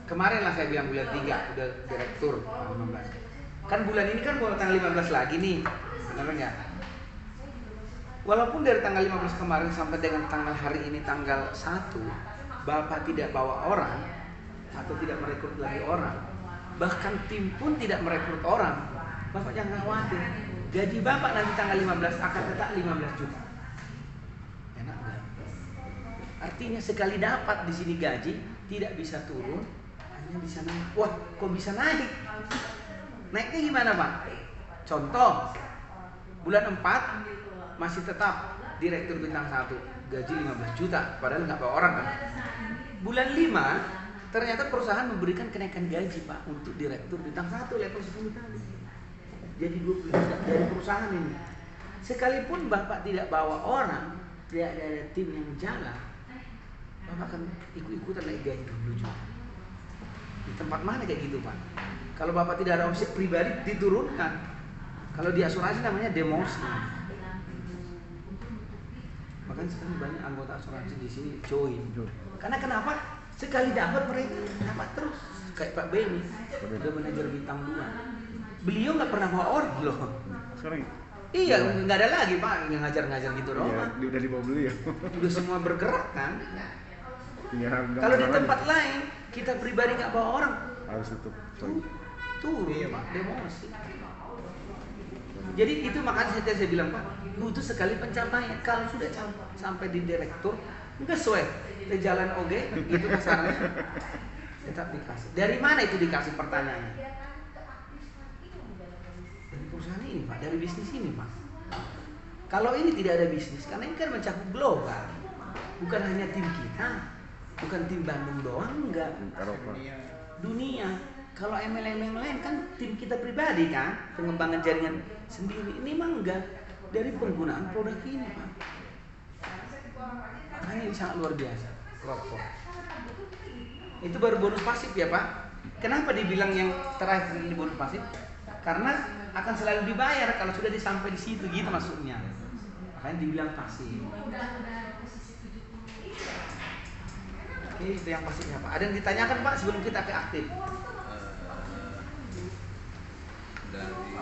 A: Kemarin lah saya bilang bulan 3 udah direktur tanggal 15. Kan bulan ini kan baru tanggal 15 lagi nih. Benar enggak? Walaupun dari tanggal 15 kemarin sampai dengan tanggal hari ini tanggal 1 Bapak tidak bawa orang atau tidak merekrut lagi orang, bahkan tim pun tidak merekrut orang, Bapak jangan khawatir. Gaji Bapak nanti tanggal 15 akan tetap 15 juta. Enak enggak? Artinya sekali dapat di sini gaji tidak bisa turun, hanya bisa naik. Wah, kok bisa naik? Naiknya gimana Pak? Contoh, bulan 4 masih tetap direktur bintang 1, gaji 15 juta, padahal nggak bawa orang kan. Bulan 5 Ternyata perusahaan memberikan kenaikan gaji Pak untuk direktur bintang 1 level 10 kali. Jadi 20 juta dari perusahaan ini. Sekalipun Bapak tidak bawa orang, tidak ada tim yang jalan, Bapak akan ikut-ikutan naik gaji 20 juta. Di tempat mana kayak gitu Pak? Kalau Bapak tidak ada omset pribadi diturunkan. Kalau di asuransi namanya demosi. Makanya sekarang banyak anggota asuransi di sini join. Karena kenapa? Sekali dapat mereka dapat terus. Kayak Pak Beni, udah manajer bintang 2. Beliau nggak pernah bawa orang loh.
B: Sekarang
A: Iya, nggak ada lagi Pak yang ngajar-ngajar gitu doang.
B: ya, udah dibawa beli ya.
A: Udah semua bergerak kan.
B: Ya,
A: Kalau di tempat lain kita pribadi nggak bawa orang,
B: harus tutup.
A: turun Pak, demosi. Jadi itu makanya saya bilang Pak, butuh sekali pencapaian. Kalau sudah sampai di direktur, nggak sesuai ke jalan oge, itu kasarnya tetap dikasih. Dari mana itu dikasih pertanyaannya? Dari perusahaan ini Pak, dari bisnis ini Pak. Kalau ini tidak ada bisnis, karena ini kan mencakup global, bukan hanya tim kita, bukan tim Bandung doang, enggak. Dunia. Kalau MLM lain kan tim kita pribadi kan, pengembangan jaringan sendiri. Ini mah enggak, dari penggunaan produk ini Pak. Makanya ini sangat luar biasa. Rokok. Itu baru bonus pasif ya Pak. Kenapa dibilang yang terakhir ini bonus pasif? Karena akan selalu dibayar kalau sudah disampai di situ gitu maksudnya. Makanya dibilang pasif. Oke, itu yang pasifnya Pak. Ada yang ditanyakan Pak sebelum kita ke aktif?
C: Dari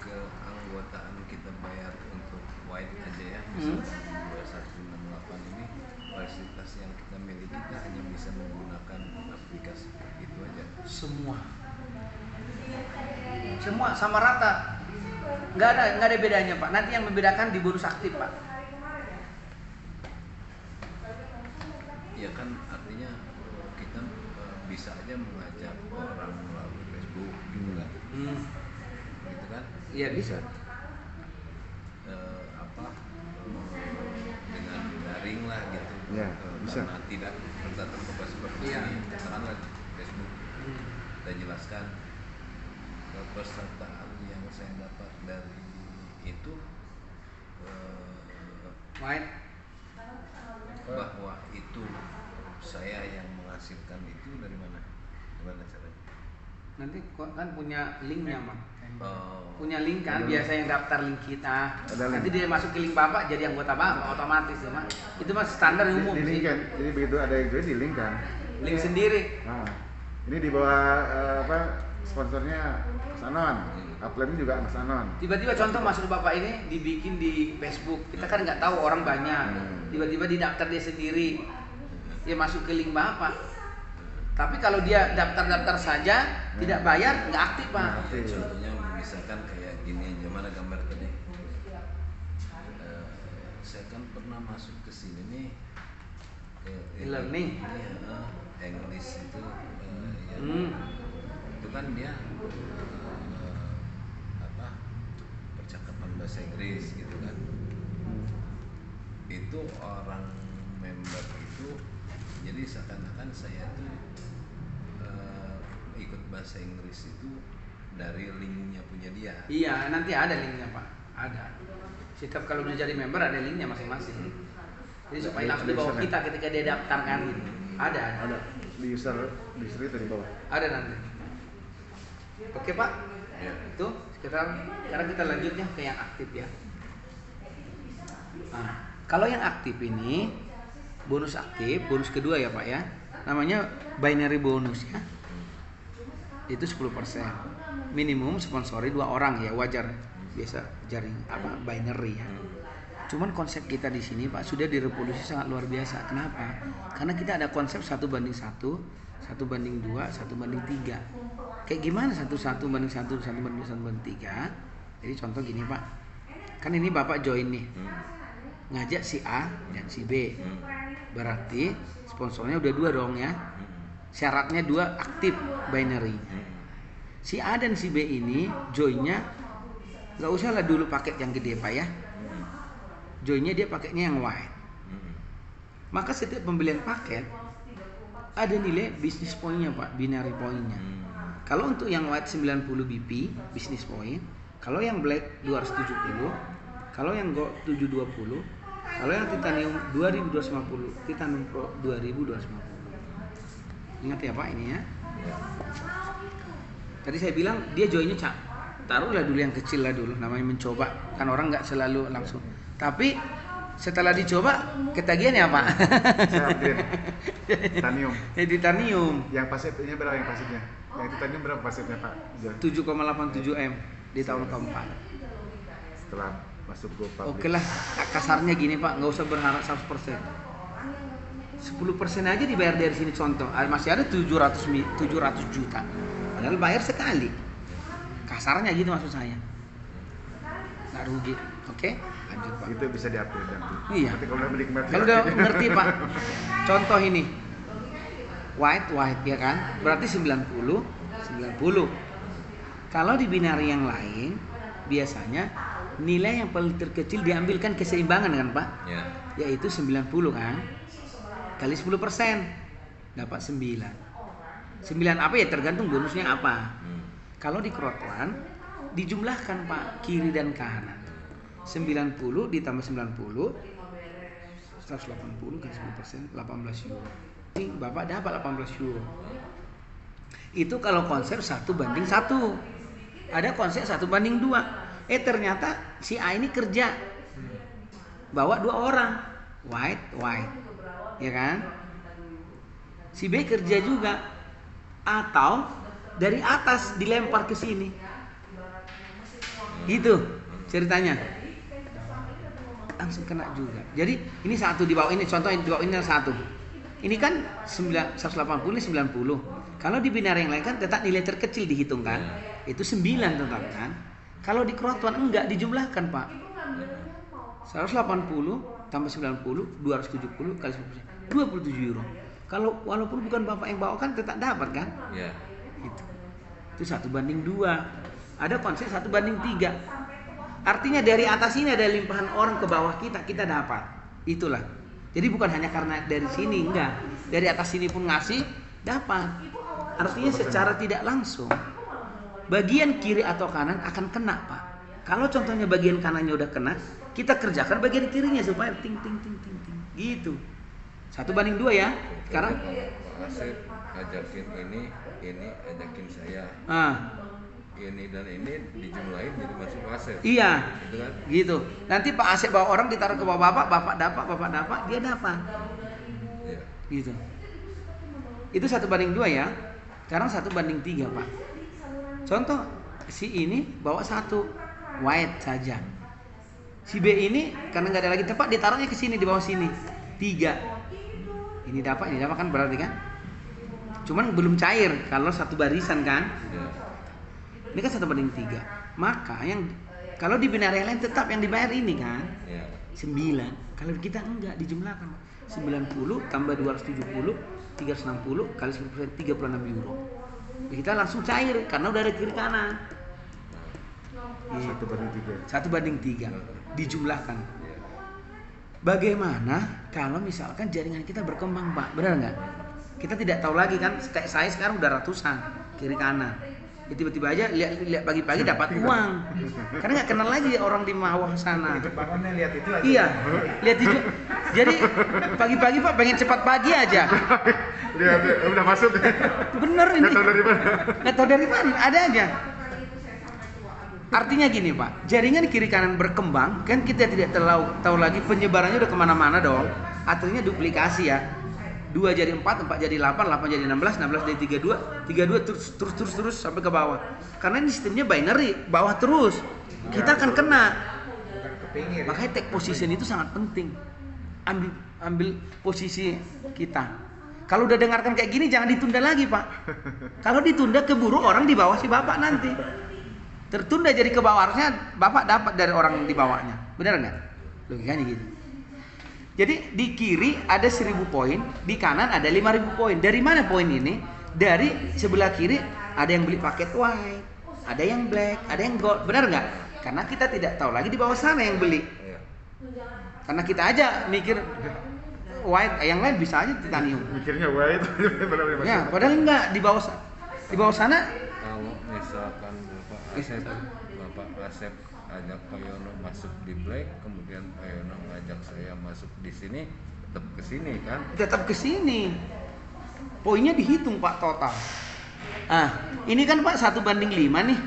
C: keanggotaan kita bayar untuk white aja ya, misalkan 2168 ini fasilitas yang kita miliki kita hanya bisa menggunakan aplikasi itu aja.
A: Semua sama rata, nggak ada bedanya Pak. Nanti yang membedakan di bonus aktif Pak.
C: Ya kan artinya kita bisa aja mengajak orang melalui Facebook gitu kan, gitu kan?
A: Iya bisa.
C: Dengan daring lah gitu.
B: Ya, bisa.
C: Karena tidak bertatap muka seperti ini, katakanlah Facebook. Kita jelaskan kepesertaan yang saya dapat dari itu bahwa itu saya yang menghasilkan itu dari mana? Gimana caranya?
A: Nanti kan punya linknya Pak.
C: Oh,
A: Punya link kan, biasa yang daftar link kita.
B: Ada
A: Nanti
B: link.
A: dia masuk ke link Bapak jadi anggota Bapak otomatis ya Pak. Itu mah standar umum
B: Di link
A: sih.
B: kan, jadi begitu ada yang join di link kan.
A: Link sendiri.
B: Nah, ini di bawah sponsornya Mas Anon, upline juga Mas Anon.
A: Tiba-tiba contoh masuk Bapak ini dibikin di Facebook. Kita kan nggak tahu orang banyak. Tiba-tiba didaftar dia sendiri. Dia masuk ke link Bapak. Tapi kalau dia daftar-daftar saja tidak bayar nggak aktif Pak.
C: contohnya misalkan kayak gini aja, mana gambar tadi? Saya kan pernah masuk ke sini nih ke
A: E-learning.
C: English itu ya, itu kan dia percakapan bahasa Inggris gitu kan. Itu orang member itu jadi seakan-akan saya tuh ikut bahasa Inggris itu dari linknya punya dia.
A: Iya, nanti ada linknya Pak. Ada. Setiap kalau udah jadi member ada linknya masing-masing. Jadi supaya langsung dibawa kita ketika dia daftar kan gitu. Ada.
B: Di user itu di bawah.
A: Ada nanti. Oke Pak.
C: Ya.
A: Itu sekarang kita lanjutnya ke yang aktif ya. Nah, kalau yang aktif ini bonus aktif, bonus kedua ya Pak ya. Namanya binary bonus ya. Itu 10%. Minimum sponsori 2 orang ya, wajar. Biasa jaring binary ya. Cuman konsep kita di sini Pak sudah direvolusi sangat luar biasa. Kenapa? Karena kita ada konsep 1:1, 1:2, 1:3. Kayak gimana 1:1, 1:3? Jadi contoh gini Pak. Kan ini Bapak join nih. Ngajak si A dan si B. Berarti sponsornya udah 2 dong ya. Syaratnya 2 aktif binary. Si A dan si B ini joinnya nggak usah lah dulu paket yang gede Pak ya. Joinnya dia paketnya yang white. Maka setiap pembelian paket ada nilai bisnis poinnya Pak, binary poinnya. Kalau untuk yang white 90 BP bisnis point, kalau yang black 270, kalau yang gold 720, kalau yang titanium 2250, titanium pro 2250. Ingat ya Pak ini ya. Tadi saya bilang dia joinnya taruhlah dulu yang kecil lah dulu, namanya mencoba, kan orang nggak selalu langsung. Tapi setelah dicoba ketagihan ya Pak.
B: Saya upgrade. Titanium.
A: Titanium.
B: Yang pasifnya berapa yang pasifnya? Yang titanium berapa pasifnya Pak?
A: 7,87 M di tahun keempat.
B: Setelah masuk go public.
A: Oke lah, kasarnya gini Pak, nggak usah berharap 100%. 10% aja dibayar dari sini contoh. Masih ada 700 juta. Padahal bayar sekali. Kasarnya gitu maksud saya. Nggak rugi. Oke? Lanjut Pak.
B: Itu bisa di-upgrade nanti.
A: Iya.
B: Nanti kalau udah menikmati.
A: Kalau udah ngerti Pak. Contoh ini. White ya kan? Berarti 90. Kalau di binary yang lain biasanya nilai yang paling terkecil diambilkan keseimbangan kan Pak?
C: Ya.
A: Yaitu 90 kan? Kali 10% dapat 9. 9 apa ya, tergantung bonusnya apa. Kalau di Krotwan dijumlahkan Pak, kiri dan kanan. 90 ditambah 90 180 kali 10% 18 euro. Ini Bapak dapat 18 euro. Itu kalau konsep 1:1. Ada konsep 1:2. Ternyata si A ini kerja. Bawa 2 orang. White. Ya kan? Si B kerja juga. Atau dari atas dilempar ke sini. Gitu ceritanya. Langsung kena juga. Jadi ini satu di bawah ini, contoh di bawah ini satu. Ini kan 180 ini 90. Kalau di binary yang lain kan tetap nilai terkecil dihitungkan. Itu 9 tetap kan. Kalau di Krotwan enggak dijumlahkan Pak. 180 tambah 90 270 kali 10% 27 euro. Kalau walaupun bukan Bapak yang bawa kan tetap dapat kan?
C: Iya.
A: Itu 1:2. Ada konsep 1:3. Artinya dari atas ini ada limpahan orang ke bawah kita dapat. Itulah. Jadi bukan hanya karena dari sini, enggak. Dari atas sini pun ngasih, dapat. Artinya secara tidak langsung bagian kiri atau kanan akan kena Pak. Kalau contohnya bagian kanannya udah kena, kita kerjakan bagian kirinya supaya ting. Gitu. 1:2 ya. Sekarang
C: Pak Asep ajakin ini ajakin saya. Ini dan ini dijumlahin jadi masuk Pak Asep.
A: Iya.
C: Gitu kan?
A: Gitu. Nanti Pak Asep bawa orang ditaruh ke bawah Bapak dapat, dia dapat.
C: Iya.
A: Gitu. Itu 1:2 ya. Sekarang 1:3 Pak. Contoh si ini bawa 1 white saja. Si B ini karena nggak ada lagi tempat ditaruhnya ke sini di bawah sini 3. Ini dapat kan berarti kan? Cuman belum cair kalau satu barisan kan?
C: Iya.
A: Ini kan 1:3. Maka yang kalau di binary lain tetap yang dibayar ini kan?
C: Iya.
A: 9. Kalau kita enggak dijumlahkan 90 tambah 270 360 kali 10% 36 euro. Kita langsung cair karena udah ada kiri kanan. 1:3 dijumlahkan. Bagaimana kalau misalkan jaringan kita berkembang Pak? Benar nggak? Kita tidak tahu lagi kan, kayak saya sekarang udah ratusan kiri kanan. Ya, tiba-tiba aja lihat pagi-pagi dapat uang. Karena nggak kenal lagi orang di bawah sana.
D: Bangunnya lihat itu aja.
A: Iya, lihat itu. Jadi pagi-pagi Pak pengen cepat pagi aja.
B: Lihat, udah masuk.
A: Bener ini.
B: Nggak tahu dari mana.
A: Nggak tahu dari mana, ada aja. Artinya gini Pak, jaringan kiri kanan berkembang, kan kita tidak tahu lagi penyebarannya udah kemana-mana dong. Artinya duplikasi ya. 2 jadi 4, 4 jadi 8, 8 jadi 16, 16 jadi 32 terus sampai ke bawah. Karena ini sistemnya binary, bawah terus. Kita akan kena. Makanya take position itu sangat penting. Ambil posisi kita. Kalau udah dengarkan kayak gini jangan ditunda lagi Pak. Kalau ditunda keburu orang di bawah si Bapak nanti. Tertunda jadi ke bawah, harusnya Bapak dapat dari orang di bawahnya. Benar nggak? Logikanya gitu. Jadi di kiri ada 1000 poin, di kanan ada 5000 poin. Dari mana poin ini? Dari sebelah kiri ada yang beli paket white, ada yang black, ada yang gold. Benar nggak? Karena kita tidak tahu lagi di bawah sana yang beli. Karena kita aja mikir white, yang lain bisa aja titanium.
B: Mikirnya white, benar-benar
A: Ya, padahal enggak di bawah sana.
C: Kalau misalkan Bapak Asep ajak Pak Yono masuk di black, kemudian Pak Yono ngajak saya masuk di sini, tetap ke sini kan?
A: Tetap ke sini. Poinnya dihitung Pak total. Ini kan Pak 1:5 nih.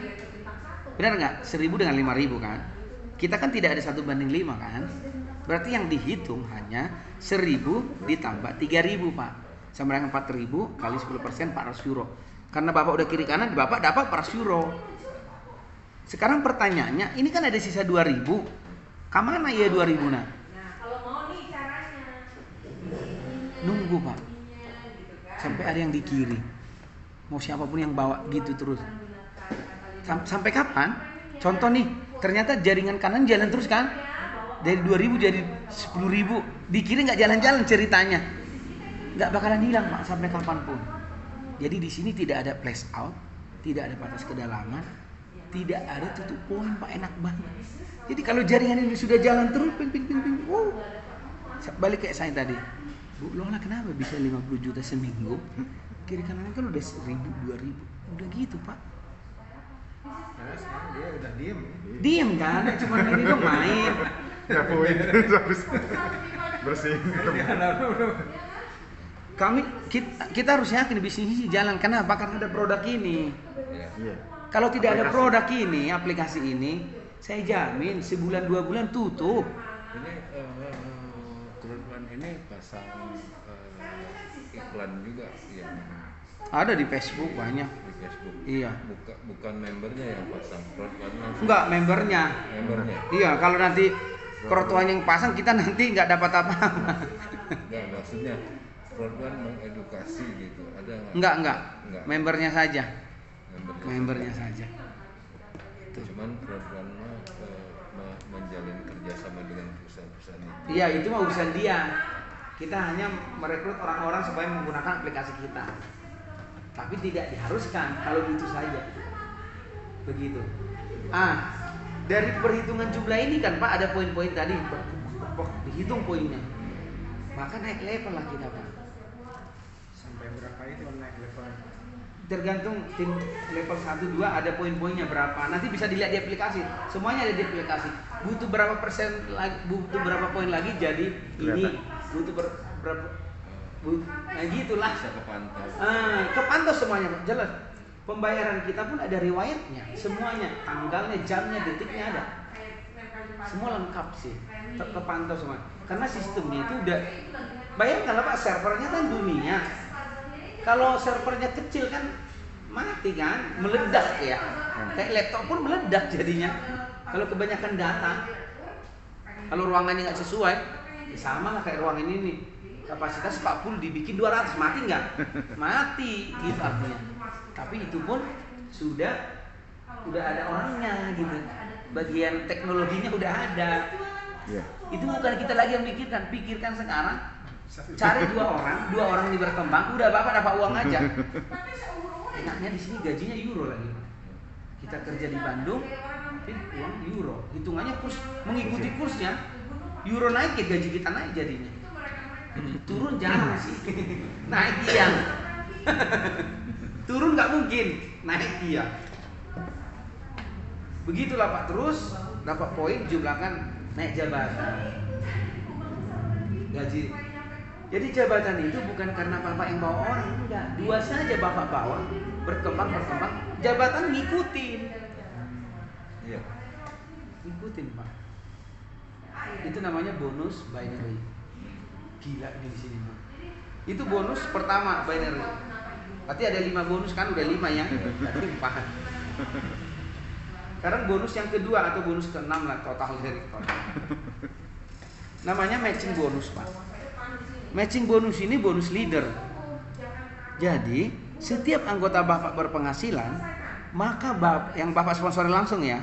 A: Benar nggak? 1.000 dengan 5.000 kan? Kita kan tidak ada 1:5 kan? Berarti yang dihitung hanya 1.000 ditambah 3.000 Pak. Sama dengan 4.000 kali 10% 400 euro. Karena Bapak udah kiri kanan, Bapak dapat 400 euro. Sekarang pertanyaannya, ini kan ada sisa 2.000. Kemana ya 2.000 nah?
E: Kalau mau nih caranya.
A: Nunggu Pak. Sampai ada yang di kiri. Mau siapapun yang bawa gitu terus. Sampai kapan? Contoh nih, ternyata jaringan kanan jalan terus kan? Dari 2.000 jadi 10.000. Di kiri nggak jalan-jalan ceritanya. Nggak bakalan hilang Pak sampai kapanpun. Jadi di sini tidak ada flash out, tidak ada batas kedalaman, tidak ada tutup poin Pak, enak banget. Jadi kalau jaringan ini sudah jalan terus, balik kayak saya tadi. Bu Lola kenapa bisa 50 juta seminggu? Kiri kanan kan udah 1.000, 2.000. Udah gitu Pak.
D: Karena sekarang dia udah diem.
A: Diem kan, cuma ini dong main.
B: Ya poin harus bersih.
A: Kita harus yakin bisnis ini jalan. Kenapa? Karena ada produk ini.
B: Iya.
A: Kalau tidak ada produk ini, aplikasi ini, saya jamin sebulan 2 bulan tutup.
C: Ini Crowdfund ini pasang iklan juga yang
A: Ada di Facebook banyak.
C: di Facebook.
A: Iya.
C: Bukan membernya yang pasang Crowdfund langsung.
A: Enggak, membernya.
C: Membernya.
A: Iya, kalau nanti kerotuan yang pasang kita nanti nggak dapat apa-apa.
C: Enggak, maksudnya Crowdfund mengedukasi gitu. Ada nggak?
A: Enggak. Membernya saja. Membernya
C: saja.
A: saja.
C: Cuman Crowdfund menjalin kerjasama dengan perusahaan-perusahaan itu.
A: Iya, itu mah urusan dia. Kita hanya merekrut orang-orang supaya menggunakan aplikasi kita. Tapi tidak diharuskan kalau itu saja. Begitu. Dari perhitungan jumlah ini kan Pak ada poin-poin tadi. Dihitung poinnya. Maka naik level lah kita Pak.
D: Sampai berapa itu naik level?
A: Tergantung tim level 1, 2 ada poin-poinnya berapa. Nanti bisa dilihat di aplikasi. Semuanya ada di aplikasi. Butuh berapa persen lagi, butuh berapa poin lagi jadi ini. Butuh berapa nah gitulah.
C: Bisa kepantau.
A: Kepantau semuanya Pak. Jelas. Pembayaran kita pun ada riwayatnya. Semuanya, tanggalnya, jamnya, detiknya ada. Semua lengkap sih. Kepantau semua. Karena sistemnya itu udah bayangkan lah Pak, servernya kan dunia. Kalau servernya kecil kan mati kan, meledak ya. Kayak laptop pun meledak jadinya. Kalau kebanyakan data, kalau ruangannya nggak sesuai, ya sama lah kayak ruangan ini nih. Kapasitas 40 dibikin 200, mati nggak? Mati gitu artinya. Tapi itu pun sudah ada orangnya gitu. Bagian teknologinya udah ada.
B: Iya.
A: Itu bukan kita lagi yang pikirkan sekarang. Cari 2 orang ini berkembang, udah Bapak dapat uang aja. Enaknya di sini gajinya euro lagi. Kita kerja di Bandung, tapi uang euro. Hitungannya kurs mengikuti kursnya. Euro naik ya gaji kita naik jadinya. Turun jarang sih. Naik iya. Turun nggak mungkin, naik iya. Begitulah Pak, terus dapat poin jumlahkan naik jabatan. Gaji. Jadi jabatan itu bukan karena Bapak yang bawa orang, enggak. 2 saja Bapak bawa, berkembang, jabatan ngikutin.
C: Iya.
A: Ngikutin Pak. Itu namanya bonus binary. Gila ini di sini Pak. Itu bonus pertama binary. Berarti ada 5 bonus kan, udah 5 ya. Tadi 4. Sekarang bonus yang kedua atau bonus ke-6 lah total dari total. Namanya matching bonus Pak. Matching bonus ini bonus leader. Jadi setiap anggota Bapak berpenghasilan, maka yang Bapak sponsori langsung ya,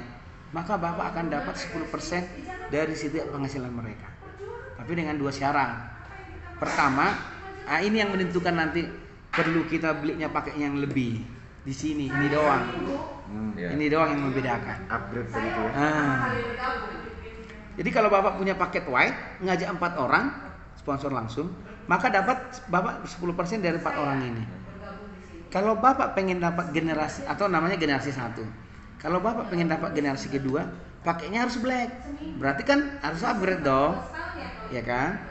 A: maka Bapak akan dapat 10% dari setiap penghasilan mereka. Tapi dengan 2 syarat. Pertama, ini yang menentukan nanti perlu kita belinya pakai yang lebih. Di sini, ini doang.
C: Ya.
A: Ini doang yang membedakan.
B: Upgrade tadi itu ya.
A: Jadi kalau Bapak punya paket white, ngajak 4 orang, sponsor langsung, maka dapat Bapak 10% dari 4 orang ini. Kalau Bapak pengen dapat generasi atau namanya generasi 1. Kalau Bapak pengen dapat generasi kedua, pakainya harus black. Berarti kan harus upgrade dong. Ya kan?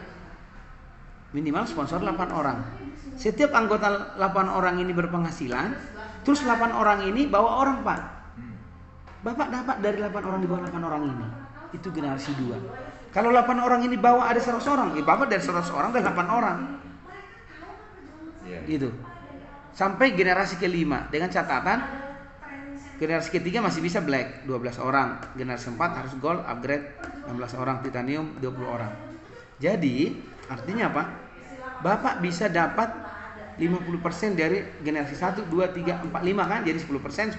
A: Minimal sponsor 8 orang. Setiap anggota 8 orang ini berpenghasilan, terus 8 orang ini bawa orang, Pak. Bapak dapat dari 8 orang di bawah 8 orang ini. Itu generasi 2. Kalau 8 orang ini bawa ada 100 orang, Bapak dari 100 orang dari 8 orang. Gitu. Sampai generasi kelima dengan catatan generasi ketiga masih bisa black 12 orang, generasi 4 harus gold upgrade 16 orang, titanium 20 orang. Jadi artinya apa? Bapak bisa dapat 50% dari generasi 1, 2, 3, 4, 5 kan? Jadi 10%.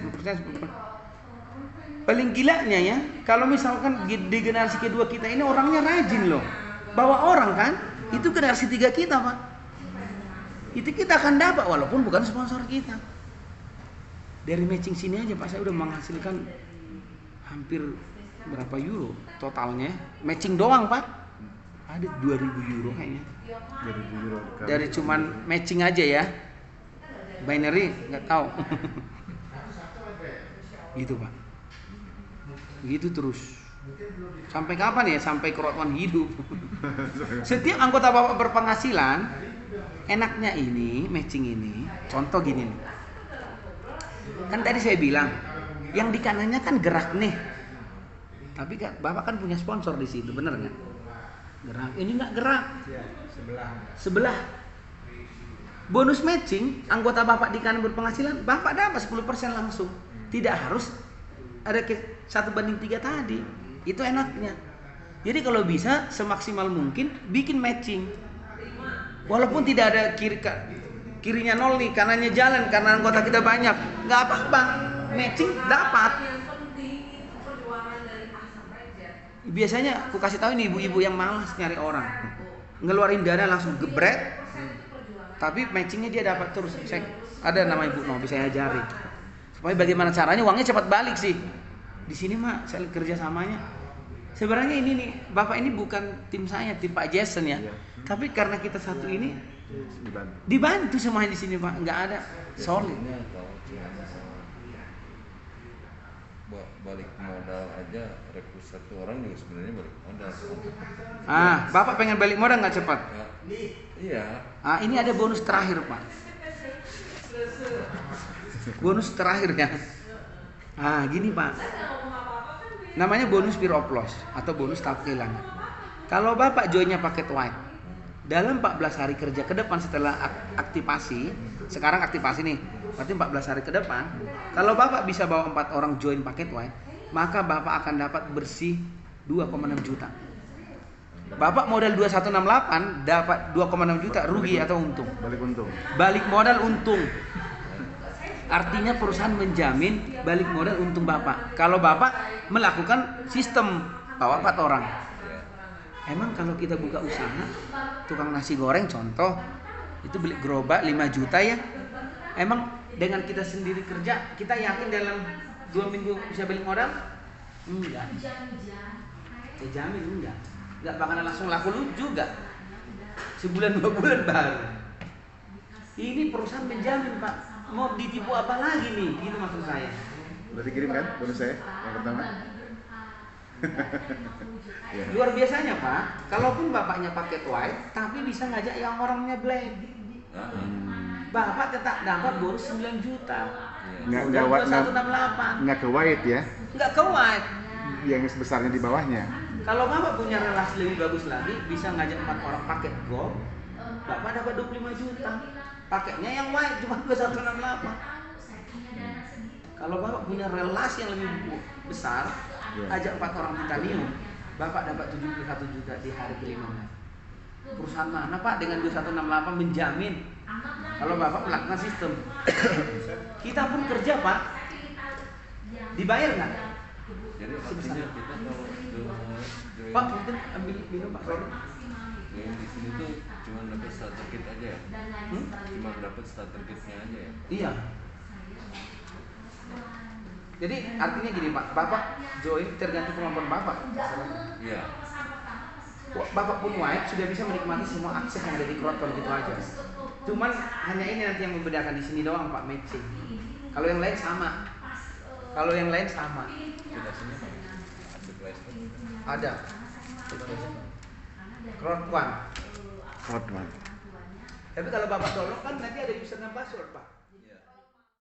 A: Paling gilanya ya, kalau misalkan di generasi kedua kita ini orangnya rajin loh. Bawa orang kan? Itu generasi 3 kita, Pak. Itu kita akan dapat walaupun bukan sponsor kita. Dari matching sini aja Pak, saya udah menghasilkan hampir berapa euro totalnya. Matching doang Pak, ada 2.000 euro kayaknya.
B: 2.000 euro.
A: Dari cuman matching aja ya. Binary nggak tahu. Gitu Pak. Begitu terus. Sampai kapan ya? Sampai kerotuan hidup. Setiap anggota Bapak berpenghasilan, enaknya ini matching ini. Contoh gini nih. Kan tadi saya bilang, yang di kanannya kan gerak nih. Tapi kan Bapak kan punya sponsor di situ, bener nggak? Gerak. Ini nggak gerak.
D: Ya,
A: Sebelah. Bonus matching, anggota Bapak di kanan berpenghasilan, Bapak dapat 10% langsung. Tidak harus ada 1:3 tadi. Itu enaknya. Jadi kalau bisa semaksimal mungkin bikin matching. Walaupun tidak ada kirinya 0 nih, kanannya jalan karena anggota kita banyak, nggak apa-apa, matching dapat. Biasanya aku kasih tahu ini ibu-ibu yang malas nyari orang, ngeluarin dana langsung gebret, tapi matchingnya dia dapat terus. Ada nama Ibu No, bisa saya ajari. Supaya bagaimana caranya uangnya cepat balik sih. Di sini mah saya kerja samanya. Sebenarnya ini nih, Bapak ini bukan tim saya, tim Pak Jason ya. Tapi karena kita satu ini dibantu semuanya di sini Pak, nggak ada solid.
C: Balik modal aja rekrut 1 orang juga sebenarnya balik modal.
A: Bapak pengen balik modal nggak cepat?
C: Iya.
A: Ini ada bonus terakhir Pak. Bonus terakhir ya. Gini Pak. Namanya bonus fear of loss atau bonus takut kehilangan. Kalau Bapak joinnya paket white, dalam 14 hari kerja ke depan setelah aktivasi, sekarang aktivasi nih, berarti 14 hari ke depan, kalau Bapak bisa bawa 4 orang join paket white, maka Bapak akan dapat bersih 2,6 juta. Bapak modal 2168 dapat 2,6 juta, rugi atau untung?
B: Balik untung.
A: Balik modal untung. Artinya perusahaan menjamin balik modal untung Bapak. Kalau Bapak melakukan sistem bawa 4 orang. Emang kalau kita buka usaha, tukang nasi goreng contoh, itu beli gerobak 5 juta ya. Emang dengan kita sendiri kerja, kita yakin dalam 2 minggu bisa balik modal? Enggak. Jamin enggak. Enggak bakalan langsung laku lu juga. Sebulan 2 bulan baru. Ini perusahaan menjamin Pak. Mau ditipu apa lagi nih? Gitu maksud saya.
B: Berarti kirim kan bonus saya yang pertama? Ya.
A: Luar biasanya Pak. Kalaupun Bapaknya paket white, tapi bisa ngajak yang orangnya black. Bapak tetap dapat bonus 9 juta.
B: Nggak
A: 2168.
B: ke white ya?
A: Nggak ke white.
B: Yang besarnya di bawahnya.
A: Kalau Bapak punya relasi lebih bagus lagi, bisa ngajak 4 orang paket gold, Bapak dapat 25 juta. Paketnya yang white cuma 2168. Kalau Bapak punya relasi yang lebih besar, ajak 4 orang titanium, Bapak dapat 71 juta di hari ke-15. Perusahaan mana Pak dengan 2168 menjamin kalau Bapak melakukan sistem? Kita pun kerja Pak, dibayar nggak?
C: Jadi artinya kita kalau
A: Pak mungkin ambil minum Pak.
C: Join di sini tuh cuma dapat starter kit aja ya? Cuma dapat starter kitnya aja ya?
A: Iya. Jadi artinya gini Pak, Bapak join tergantung kemampuan Bapak.
C: Iya.
A: Bapak pun white sudah bisa menikmati semua akses yang ada di Crowdcon gitu aja. Cuman hanya ini nanti yang membedakan di sini doang Pak, matching. Kalau yang lain sama. Kalau yang lain sama.
C: aplikasinya ada di Play Store.
A: Ada. Crowdcon.
B: Hot one.
A: Tapi kalau Bapak download kan nanti ada user dan password Pak.